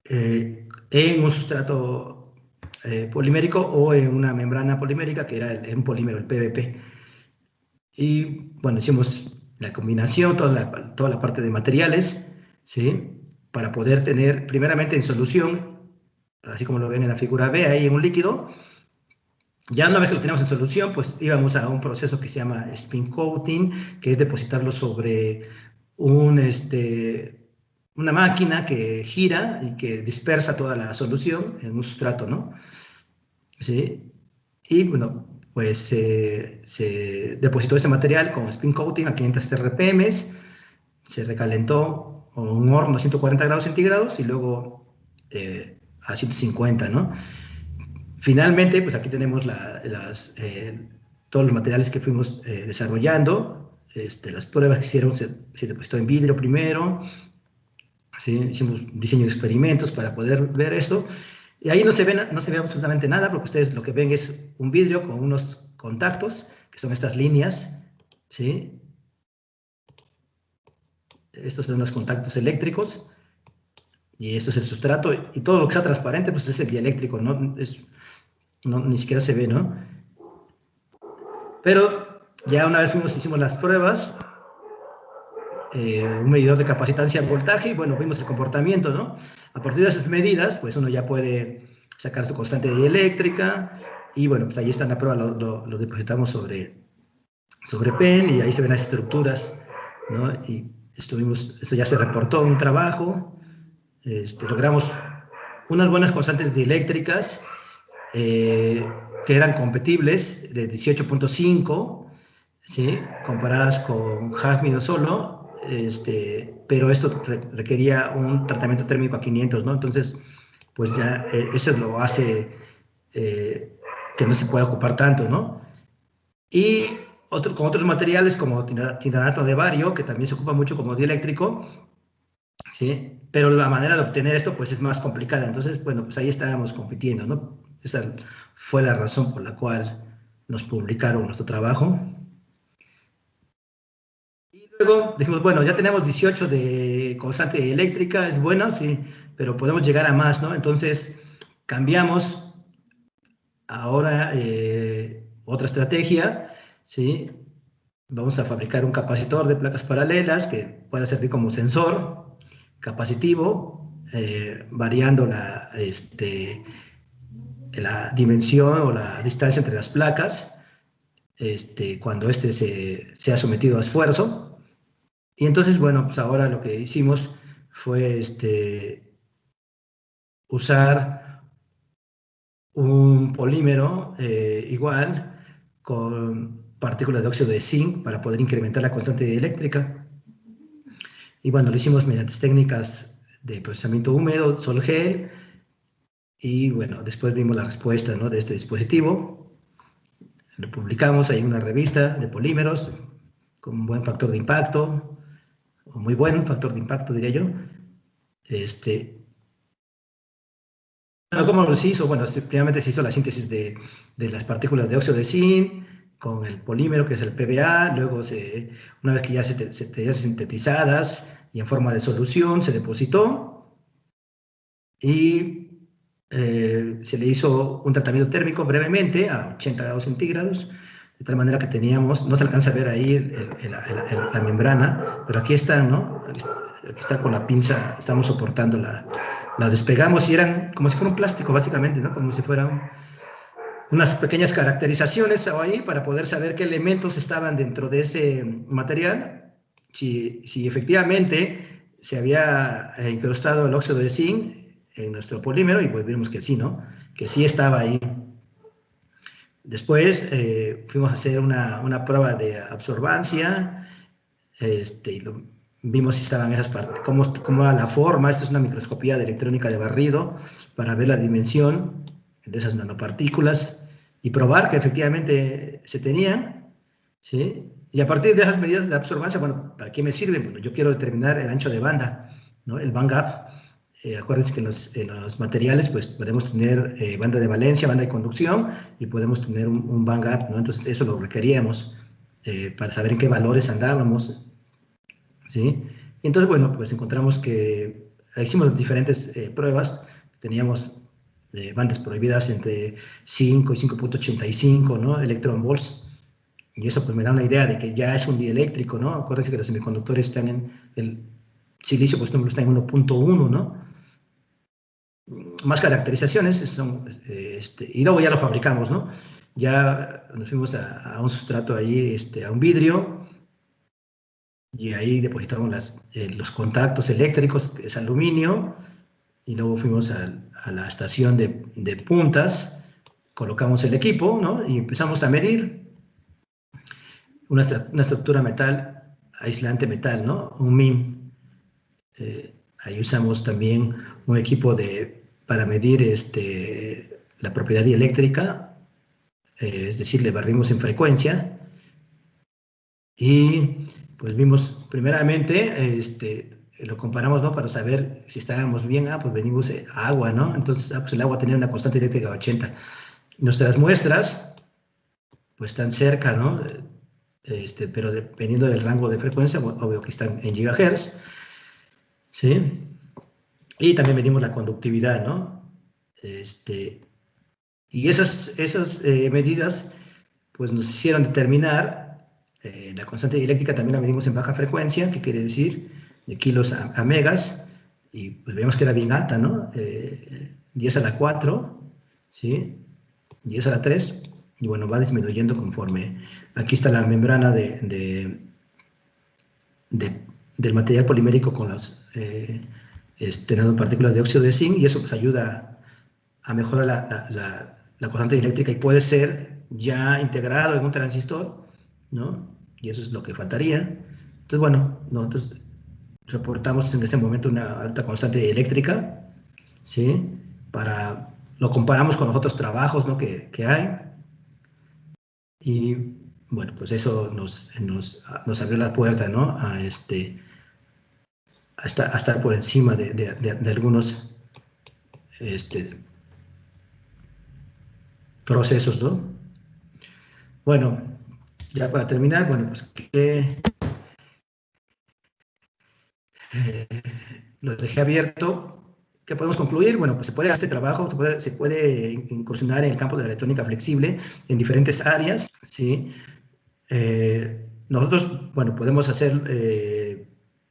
En un sustrato polimérico o en una membrana polimérica, que era un polímero, el PVP. Y bueno, hicimos la combinación, toda la parte de materiales, ¿sí? Para poder tener, primeramente en solución, así como lo ven en la figura B, ahí en un líquido. Ya una vez que lo tenemos en solución, pues íbamos a un proceso que se llama spin coating, que es depositarlo sobre una máquina que gira y que dispersa toda la solución en un sustrato, ¿no? ¿Sí? Y bueno, pues se depositó este material con spin coating a 500 RPM, se recalentó con un horno a 140 grados centígrados y luego a 150, ¿no? Finalmente, pues aquí tenemos todos los materiales que fuimos desarrollando. Las pruebas que hicieron se depositó en vidrio primero, ¿sí? Hicimos diseño de experimentos para poder ver esto. Y ahí no se ve absolutamente nada, porque ustedes lo que ven es un vidrio con unos contactos, que son estas líneas, ¿sí? Estos son los contactos eléctricos, y esto es el sustrato, y todo lo que está transparente, pues es el dieléctrico, ni siquiera se ve, ¿no? Pero ya una vez hicimos las pruebas, un medidor de capacitancia en voltaje, y bueno, vimos el comportamiento, ¿no? A partir de esas medidas, pues uno ya puede sacar su constante dieléctrica, y bueno, pues ahí está en la prueba, lo depositamos sobre PEN, y ahí se ven las estructuras, ¿no? Y esto ya se reportó en un trabajo, logramos unas buenas constantes dieléctricas, que eran compatibles, de 18.5, ¿sí? Comparadas con jazmín solo, pero esto requería un tratamiento térmico a 500, ¿no? Entonces, pues ya eso lo hace que no se pueda ocupar tanto, ¿no? Y con otros materiales como tintanato de bario, que también se ocupa mucho como dieléctrico, ¿sí? Pero la manera de obtener esto pues es más complicada. Entonces, bueno, pues ahí estábamos compitiendo, ¿no? Esa fue la razón por la cual nos publicaron nuestro trabajo. Y luego dijimos, bueno, ya tenemos 18 de constante eléctrica, es bueno, sí, pero podemos llegar a más, ¿no? Entonces, cambiamos ahora otra estrategia, ¿sí? Vamos a fabricar un capacitor de placas paralelas que pueda servir como sensor capacitivo, variando la dimensión o la distancia entre las placas, cuando sea sometido a esfuerzo. Y entonces, bueno, pues ahora lo que hicimos fue usar un polímero igual con partículas de óxido de zinc para poder incrementar la constante dieléctrica. Y bueno, lo hicimos mediante técnicas de procesamiento húmedo, sol-gel, y bueno, después vimos la respuesta, ¿no?, de este dispositivo. Lo publicamos ahí en una revista de polímeros con un buen factor de impacto, o muy buen factor de impacto, diría yo. Bueno, ¿cómo se hizo? Bueno, primeramente se hizo la síntesis de las partículas de óxido de zinc con el polímero, que es el PBA. Luego, una vez que ya ya sintetizadas y en forma de solución, se depositó y se le hizo un tratamiento térmico brevemente a 80 grados centígrados, de tal manera que teníamos, no se alcanza a ver ahí la membrana, pero aquí está, ¿no? Aquí está con la pinza, estamos soportando la despegamos, y eran como si fuera un plástico, básicamente, ¿no? Como si fueran unas pequeñas caracterizaciones ahí para poder saber qué elementos estaban dentro de ese material, si efectivamente se había incrustado el óxido de zinc en nuestro polímero, y pues vimos que sí, ¿no? Que sí estaba ahí. Después fuimos a hacer una prueba de absorbancia, vimos si estaban esas partes, cómo era la forma. Esto es una microscopía de electrónica de barrido para ver la dimensión de esas nanopartículas y probar que efectivamente se tenían, ¿sí? Y a partir de esas medidas de absorbancia, bueno, ¿para qué me sirven? Bueno, yo quiero determinar el ancho de banda, ¿no? El bandgap. Acuérdense que en los materiales pues podemos tener banda de valencia, banda de conducción, y podemos tener un bandgap, ¿no? Entonces eso lo requeríamos para saber en qué valores andábamos, ¿sí? Y entonces, bueno, pues encontramos que hicimos diferentes pruebas. Teníamos bandas prohibidas entre 5 y 5.85, ¿no? Electron volts. Y eso pues me da una idea de que ya es un dieléctrico, ¿no? Acuérdense que los semiconductores están el silicio, por ejemplo, está en 1.1, ¿no? Más caracterizaciones son, y luego ya lo fabricamos, ¿no? Ya nos fuimos a un sustrato ahí, a un vidrio, y ahí depositamos los contactos eléctricos, que es aluminio, y luego fuimos a la estación de puntas, colocamos el equipo, ¿no? Y empezamos a medir una estructura metal, aislante metal, ¿no? Un MIM. Ahí usamos también un equipo para medir la propiedad dieléctrica, es decir, le barrimos en frecuencia, y pues vimos primeramente, lo comparamos, ¿no? Para saber si estábamos bien. Pues venimos a agua, ¿no? Entonces, pues el agua tenía una constante eléctrica de 80. Nuestras muestras, pues están cerca, ¿no? Pero dependiendo del rango de frecuencia, obvio que están en gigahertz, ¿sí? Y también medimos la conductividad, ¿no? Y esas medidas, pues nos hicieron determinar la constante dieléctrica. También la medimos en baja frecuencia, que quiere decir de kilos a megas, y pues vemos que era bien alta, ¿no? 10 a la 4, ¿sí? 10 a la 3, y bueno, va disminuyendo conforme, aquí está la membrana del material polimérico con las nanopartículas de óxido de zinc, y eso pues ayuda a mejorar la corriente eléctrica, y puede ser ya integrado en un transistor, ¿no? Y eso es lo que faltaría. Entonces, bueno, nosotros reportamos en ese momento una alta constante eléctrica, ¿sí? Lo comparamos con los otros trabajos, ¿no? que hay, y bueno, pues eso nos abrió la puerta, ¿no? A estar por encima de algunos procesos, ¿no? Bueno, ya para terminar, bueno, pues que lo dejé abierto. ¿Qué podemos concluir? Bueno, pues se puede hacer este trabajo, se puede incursionar en el campo de la electrónica flexible en diferentes áreas, ¿sí? Nosotros, bueno, podemos hacer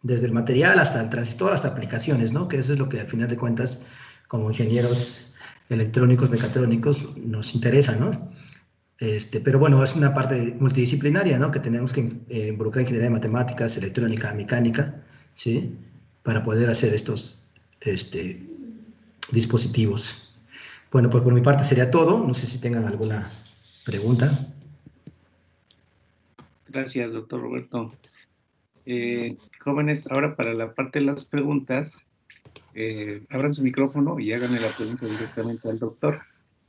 desde el material hasta el transistor, hasta aplicaciones, ¿no? Que eso es lo que al final de cuentas, como ingenieros electrónicos, mecatrónicos, nos interesa, ¿no? Pero bueno, es una parte multidisciplinaria, ¿no? Que tenemos que involucrar ingeniería de matemáticas, electrónica, mecánica, ¿sí? Para poder hacer estos dispositivos. Bueno, pues por mi parte sería todo. No sé si tengan alguna pregunta. Gracias, doctor Roberto. Jóvenes, ahora para la parte de las preguntas, abran su micrófono y háganle la pregunta directamente al doctor,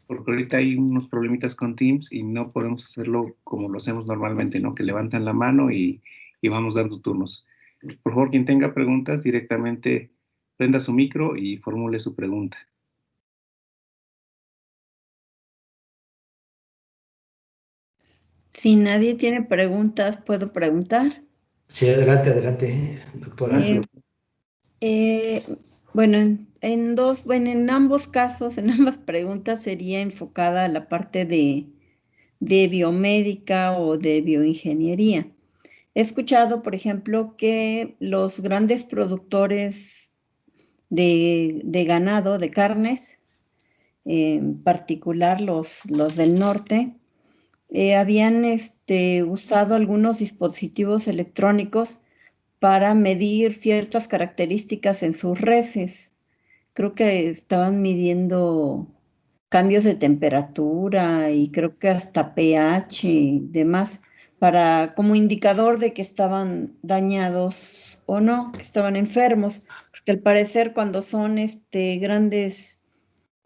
porque ahorita hay unos problemitas con Teams y no podemos hacerlo como lo hacemos normalmente, ¿no? Que levantan la mano y vamos dando turnos. Por favor, quien tenga preguntas, directamente prenda su micro y formule su pregunta. Si nadie tiene preguntas, ¿puedo preguntar? Sí, adelante, doctora. Bueno, en ambos casos, en ambas preguntas sería enfocada a la parte de biomédica o de bioingeniería. He escuchado, por ejemplo, que los grandes productores de ganado, de carnes, en particular los del norte, habían usado algunos dispositivos electrónicos para medir ciertas características en sus reses. Creo que estaban midiendo cambios de temperatura y creo que hasta pH y demás, como indicador de que estaban dañados o no, que estaban enfermos, porque al parecer cuando son grandes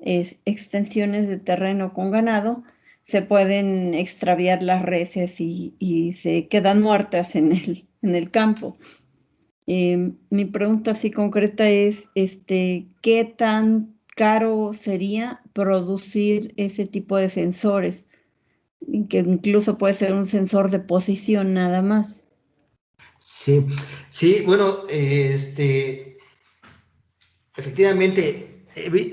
extensiones de terreno con ganado, se pueden extraviar las reses y se quedan muertas en el campo. Mi pregunta así concreta es, ¿qué tan caro sería producir ese tipo de sensores? Que incluso puede ser un sensor de posición nada más. Sí, sí, bueno, efectivamente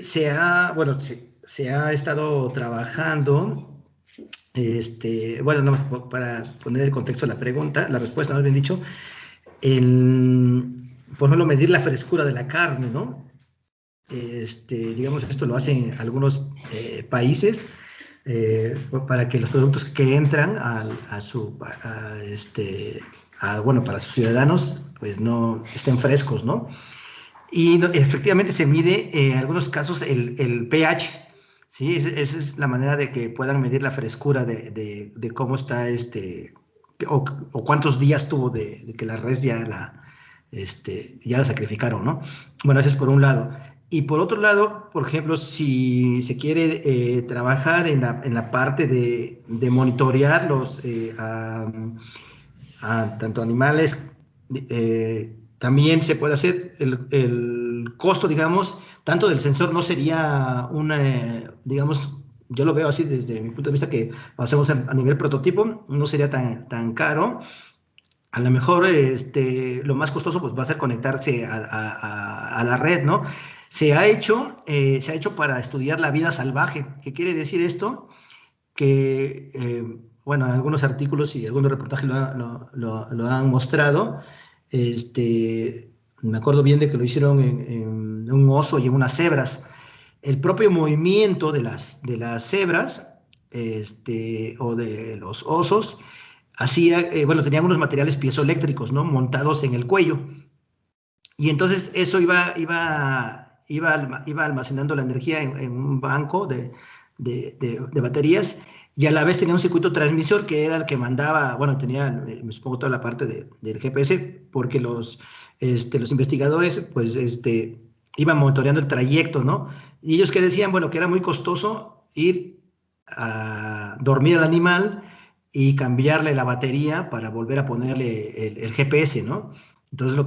se ha estado trabajando, bueno, no, para poner el contexto de la pregunta, la respuesta, más bien dicho, por ejemplo, medir la frescura de la carne, ¿no? Digamos, esto lo hacen algunos países para que los productos que entran bueno, para sus ciudadanos, pues no estén frescos, ¿no? Y efectivamente se mide en algunos casos el pH, ¿sí? Esa es la manera de que puedan medir la frescura de cómo está o cuántos días tuvo de que la res ya la sacrificaron, ¿no? Bueno, eso es por un lado. Y por otro lado, por ejemplo, si se quiere trabajar en la parte de monitorear tanto animales, también se puede hacer. El costo, digamos, tanto del sensor no sería digamos, yo lo veo así desde mi punto de vista, que lo hacemos a nivel prototipo, no sería tan caro. A lo mejor lo más costoso pues va a ser conectarse a la red, ¿no? Se ha hecho para estudiar la vida salvaje. ¿Qué quiere decir esto? Que, bueno, algunos artículos y algunos reportajes lo han mostrado. Me acuerdo bien de que lo hicieron en un oso y en unas cebras. el propio movimiento de las cebras o de los osos hacía, bueno, tenían unos materiales piezoeléctricos, ¿no? Montados en el cuello. Y entonces eso iba almacenando la energía en un banco de baterías, y a la vez tenía un circuito transmisor que era el que mandaba, bueno, tenía, me supongo, toda la parte del GPS, porque los investigadores, pues, iban monitoreando el trayecto, ¿no? Y ellos que decían, bueno, que era muy costoso ir a dormir al animal y cambiarle la batería para volver a ponerle el GPS, ¿no? Entonces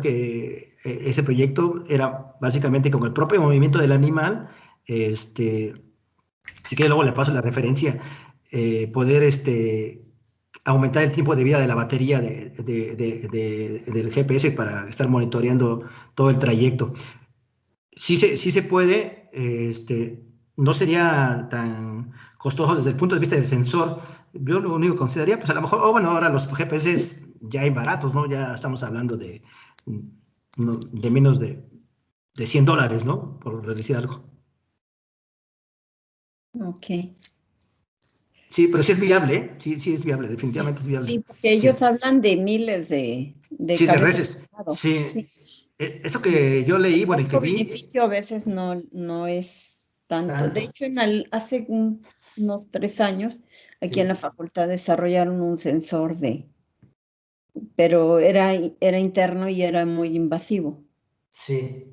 ese proyecto era básicamente con el propio movimiento del animal, así que luego le paso la referencia, poder aumentar el tiempo de vida de la batería del GPS para estar monitoreando todo el trayecto. Sí se puede, no sería tan costoso desde el punto de vista del sensor. Yo lo único que consideraría, pues a lo mejor, bueno, ahora los GPS ya hay baratos, ¿no? Ya estamos hablando de menos de $100, ¿no? Por decir algo. Ok. Sí, pero sí es viable, ¿eh? Sí es viable, definitivamente es viable. Sí, porque Sí. ellos hablan de miles de Sí, de cabezas de reses. ganado. Sí. Sí. Eso que yo leí, El bueno, y que vi. costo-beneficio a veces no es tanto. De Tanto. hecho, hace unos 3 años, aquí en Sí. la facultad desarrollaron un sensor pero era interno y era muy invasivo. Sí.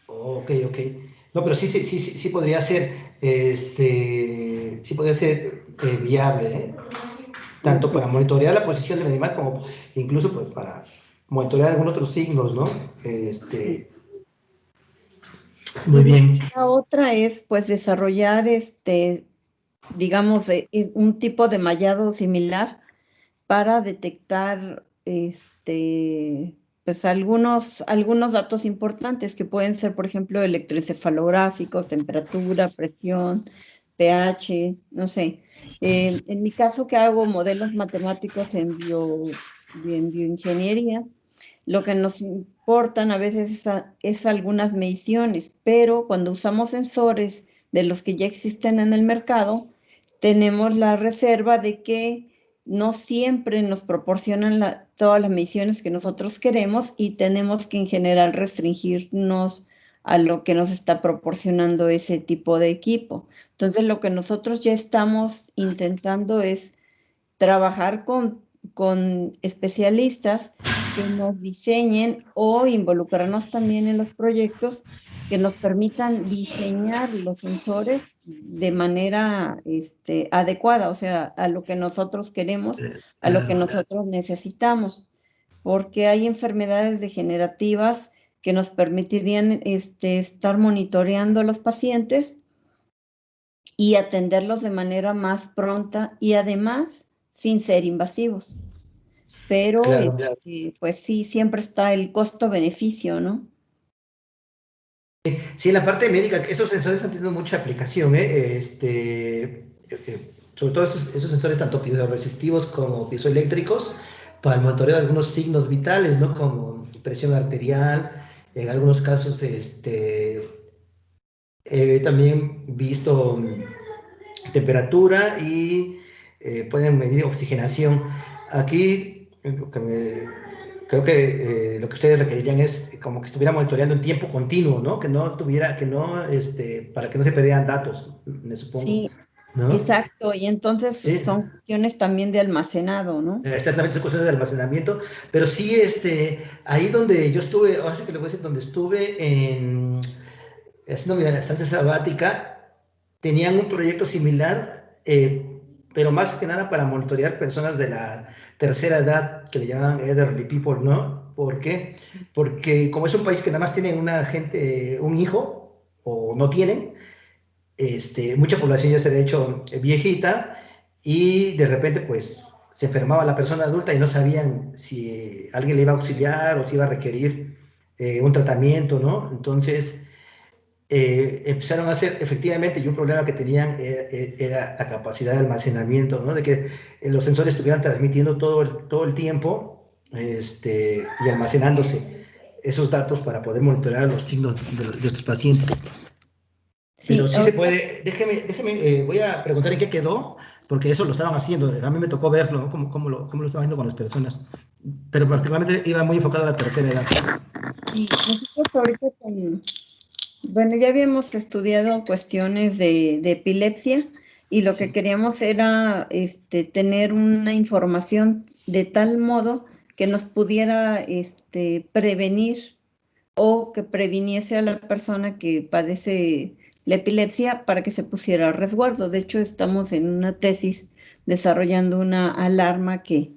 Ok. No, pero sí podría ser, sí podría ser viable, ¿eh? Tanto Ok. para monitorear la posición del animal como incluso pues, para monitorear algunos otros signos, ¿no? Sí. Muy bien. Y la otra es, pues, desarrollar, digamos, un tipo de mallado similar para detectar, pues, algunos datos importantes que pueden ser, por ejemplo, electroencefalográficos, temperatura, presión, pH, no sé. En mi caso, que hago modelos matemáticos en bioingeniería, lo que nos importan a veces es algunas mediciones, pero cuando usamos sensores de los que ya existen en el mercado, tenemos la reserva de que no siempre nos proporcionan todas las mediciones que nosotros queremos, y tenemos que en general restringirnos a lo que nos está proporcionando ese tipo de equipo. Entonces, lo que nosotros ya estamos intentando es trabajar con especialistas que nos diseñen o involucrarnos también en los proyectos que nos permitan diseñar los sensores de manera adecuada, o sea, a lo que nosotros queremos, a lo que Claro. nosotros necesitamos, porque hay enfermedades degenerativas que nos permitirían estar monitoreando a los pacientes y atenderlos de manera más pronta y además sin ser invasivos. Pero, Claro, claro. pues sí, siempre está el costo-beneficio, ¿no? Sí, en la parte médica, esos sensores han tenido mucha aplicación, ¿eh? Sobre todo esos sensores tanto piezoresistivos como piezoeléctricos para el monitoreo de algunos signos vitales, ¿no? Como presión arterial, en algunos casos, he también visto temperatura y pueden medir oxigenación. Aquí, creo que lo que ustedes requerirían es como que estuviera monitoreando en tiempo continuo, ¿no? Que no tuviera, para que no se perdieran datos, me supongo, Sí, ¿no? exacto. Y entonces Sí, son cuestiones también de almacenado, ¿no? exactamente, son cuestiones de almacenamiento, pero sí, ahí donde yo estuve, ahora sí que le voy a decir, donde estuve haciendo mi estancia sabática, tenían un proyecto similar, pero más que nada para monitorear personas de la tercera edad, que le llaman elderly people, ¿no? ¿Por qué? Porque como es un país que nada más tiene un hijo, o no tienen, mucha población ya se ha hecho viejita, y de repente, pues, se enfermaba la persona adulta y no sabían si alguien le iba a auxiliar o si iba a requerir un tratamiento, ¿no? Entonces empezaron a hacer, efectivamente, y un problema que tenían era la capacidad de almacenamiento, ¿no? De que los sensores estuvieran transmitiendo todo el tiempo, y almacenándose esos datos para poder monitorear los signos de estos pacientes. Pero sí se ahorita puede, voy a preguntar en qué quedó, porque eso lo estaban haciendo, a mí me tocó verlo, ¿no? Cómo lo estaban haciendo con las personas, pero particularmente iba muy enfocado a la tercera edad. sí, nosotros ahorita bueno, ya habíamos estudiado cuestiones de epilepsia y lo que Sí, queríamos era tener una información de tal modo que nos pudiera prevenir o que previniese a la persona que padece la epilepsia para que se pusiera a resguardo. De hecho, estamos en una tesis desarrollando una alarma que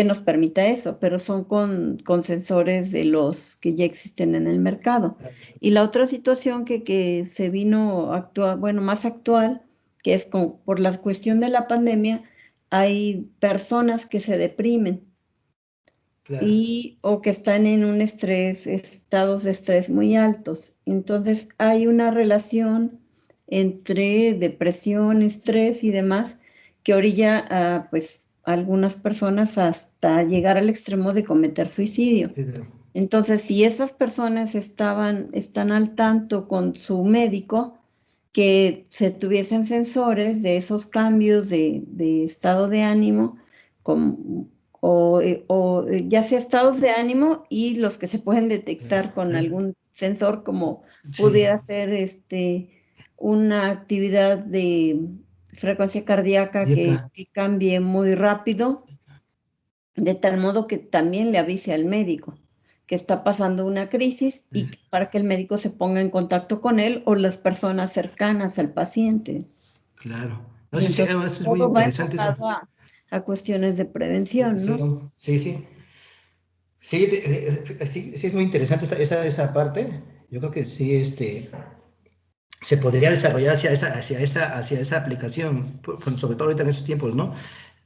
nos permita eso, pero son con sensores de los que ya existen en el mercado. Y la otra situación que se vino actual, bueno, más actual, que es por la cuestión de la pandemia, hay personas que se deprimen claro. o que están en un estados de estrés muy altos. Entonces hay una relación entre depresión, estrés y demás que orilla a pues algunas personas hasta llegar al extremo de cometer suicidio. Entonces, si esas personas están al tanto con su médico, que se tuviesen sensores de esos cambios de estado de ánimo, como ya sea estados de ánimo y los que se pueden detectar con algún sensor, como Sí, pudiera ser una actividad de frecuencia cardíaca dieta, que cambie muy rápido, de tal modo que también le avise al médico que está pasando una crisis y para que el médico se ponga en contacto con él o las personas cercanas al paciente. claro. No sé si Entonces, esto es muy todo va interesante eso. enfocado a cuestiones de prevención, ¿no? Sí, sí. Sí, sí, sí es muy interesante esa parte. Yo creo que sí, se podría desarrollar hacia esa aplicación, sobre todo ahorita en esos tiempos, ¿no?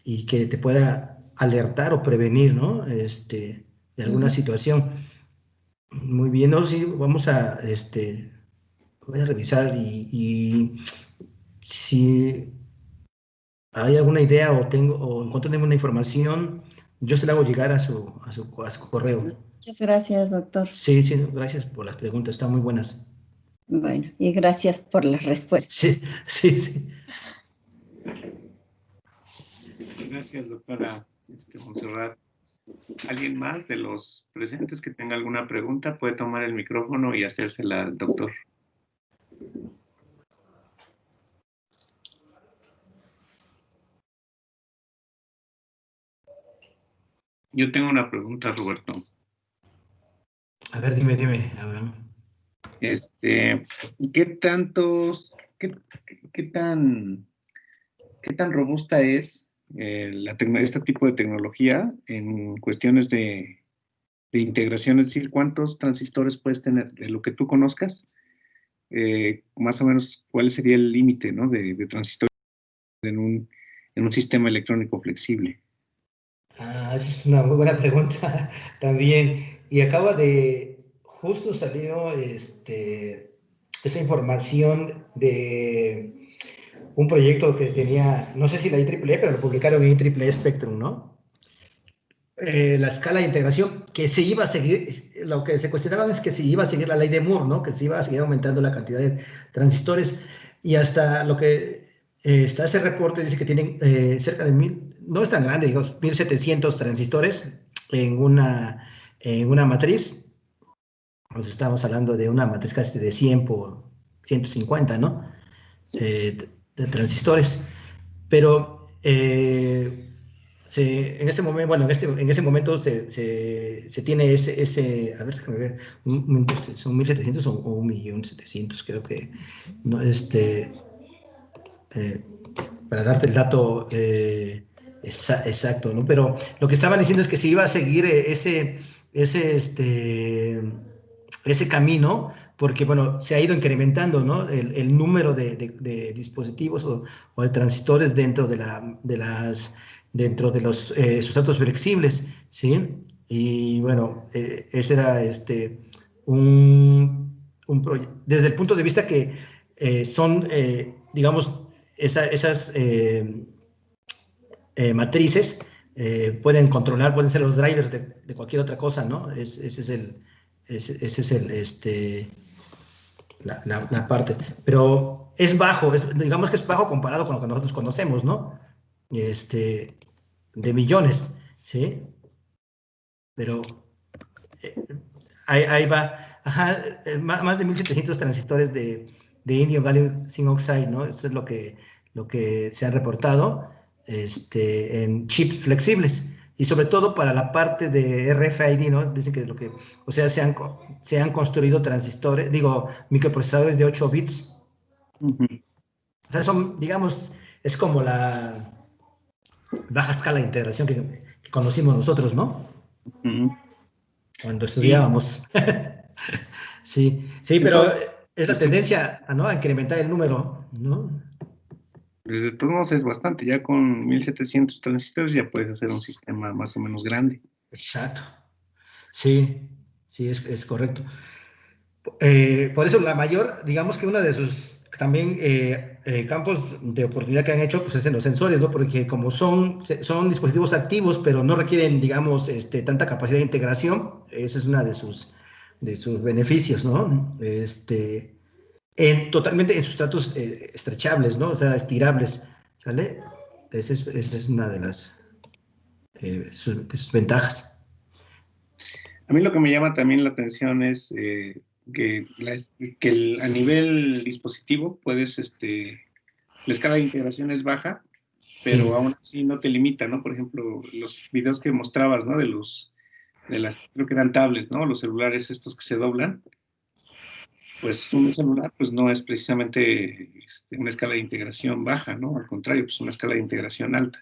Y que te pueda alertar o prevenir, ¿no? De alguna Ujú. situación. Muy bien, ¿no? Sí, voy a revisar y si hay alguna idea o encuentro alguna información, yo se la hago llegar a su correo. Muchas gracias, doctor. Sí, sí, gracias por las preguntas, están muy buenas. Bueno, y gracias por las Sí, respuestas. sí, sí. Gracias, doctora Montserrat. ¿Alguien más de los presentes que tenga alguna pregunta puede tomar el micrófono y hacérsela al doctor? Yo tengo una pregunta, Roberto. A ver, dime, Abraham. ¿Qué tantos, qué tan robusta es este tipo de tecnología en cuestiones de integración? Es decir, ¿cuántos transistores puedes tener de lo que tú conozcas? Más o menos, ¿cuál sería el límite, ¿no? de transistores en un sistema electrónico flexible? Esa es una muy buena pregunta también. Y justo salió esa información de un proyecto que tenía, no sé si la IEEE, pero lo publicaron en IEEE Spectrum, ¿no? La escala de integración, que se iba a seguir, lo que se cuestionaban es que se iba a seguir la ley de Moore, ¿no? Que se iba a seguir aumentando la cantidad de transistores y hasta lo que está ese reporte dice que tienen cerca de 1000, no es tan grande, digamos, 1700 transistores en una matriz. Nos estamos hablando de una matriz casi de 100 por 150, ¿no? De transistores. Pero en ese momento, bueno, en ese momento se tiene a ver, déjame ver, son 1700 o 1.700.000, creo que, no, eh, para darte el dato exacto, ¿no? Pero lo que estaba diciendo es que se iba a seguir ese, ese camino, porque, bueno, se ha ido incrementando, ¿no? El número de dispositivos o de transistores dentro de los sustratos flexibles, ¿sí? Y, bueno, ese era desde el punto de vista que son, digamos, esas matrices pueden ser los drivers de cualquier otra cosa, ¿no? Ese es la parte. Pero es bajo, digamos que es bajo comparado con lo que nosotros conocemos, ¿no? De millones, ¿sí? Pero ahí va, ajá, más de 1700 transistores de indium gallium zinc oxide, ¿no? Esto es lo que se ha reportado en chips flexibles. Y sobre todo para la parte de RFID, ¿no? Dicen que o sea, se han construido transistores, digo, microprocesadores de 8 bits. O sea, son, digamos, es como la baja escala de integración que conocimos nosotros, ¿no? Cuando Sí, estudiábamos. Sí, sí, pero entonces, es la tendencia, ¿no? A incrementar el número, ¿no? desde todos modos es bastante, ya con 1700 transistores ya puedes hacer un sistema más o menos grande. Exacto. Sí, sí, es correcto. Por eso la mayor, digamos que uno de sus también campos de oportunidad que han hecho, pues es en los sensores, ¿no? Porque como son dispositivos activos, pero no requieren, digamos, tanta capacidad de integración, ese es uno de sus beneficios, ¿no? Totalmente en sustratos estrechables, ¿no? O sea, estirables, ¿sale? Esa es una de de sus ventajas. A mí lo que me llama también la atención es a nivel dispositivo puedes, la escala de integración es baja, Sí, pero aún así no te limita, ¿no? Por ejemplo, los videos que mostrabas, ¿no? Creo que eran tablets, ¿no? Los celulares estos que se doblan, pues un celular pues no es precisamente una escala de integración baja, ¿no? Al contrario, pues una escala de integración alta.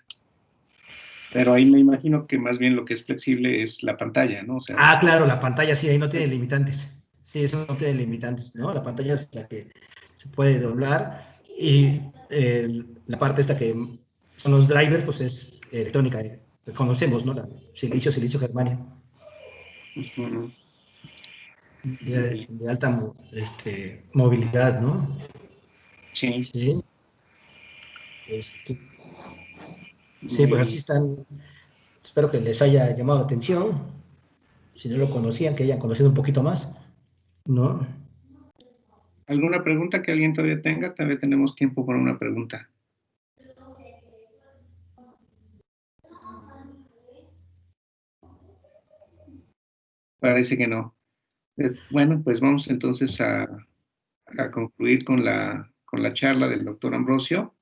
Pero ahí me imagino que más bien lo que es flexible es la pantalla, ¿no? O sea, claro, la pantalla sí, ahí no tiene limitantes. Sí, eso no tiene limitantes, ¿no? La pantalla es la que se puede doblar y la parte esta que son los drivers, pues es electrónica, que conocemos, ¿no? La silicio germanio, ujú, de alta movilidad, ¿no? sí, Sí, este, sí, pues así muy. están. Espero que les haya llamado la atención. Si no lo conocían, que hayan conocido un poquito más, ¿no? ¿Alguna pregunta que alguien todavía tenga? Todavía tenemos tiempo para una pregunta. Parece que no. Bueno, pues vamos entonces a concluir con la charla del doctor Ambrosio.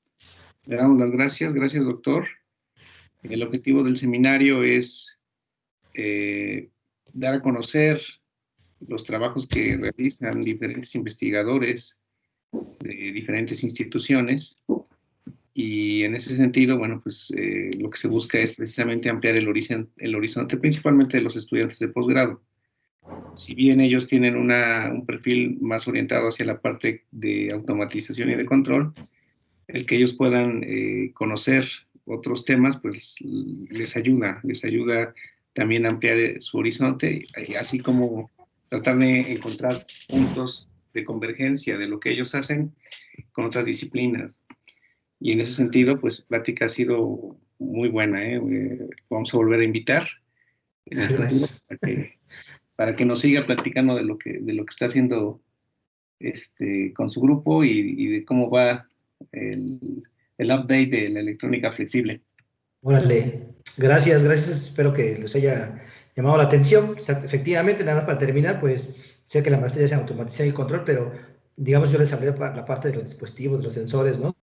Le damos las gracias. Gracias, doctor. El objetivo del seminario es dar a conocer los trabajos que realizan diferentes investigadores de diferentes instituciones y en ese sentido, bueno, pues lo que se busca es precisamente ampliar el horizonte principalmente de los estudiantes de posgrado. Si bien ellos tienen un perfil más orientado hacia la parte de automatización y de control, el que ellos puedan conocer otros temas, pues les ayuda también a ampliar su horizonte, así como tratar de encontrar puntos de convergencia de lo que ellos hacen con otras disciplinas. Y en ese sentido, pues la plática ha sido muy buena. Vamos a volver a invitar en el futuro Gracias. para que nos siga platicando de lo que está haciendo con su grupo y de cómo va el update de la electrónica flexible. Órale, gracias, gracias. Espero que les haya llamado la atención. O sea, efectivamente, nada más para terminar, pues sé que la maestría es en automatización y control, pero digamos yo les hablé para la parte de los dispositivos, de los sensores, ¿no?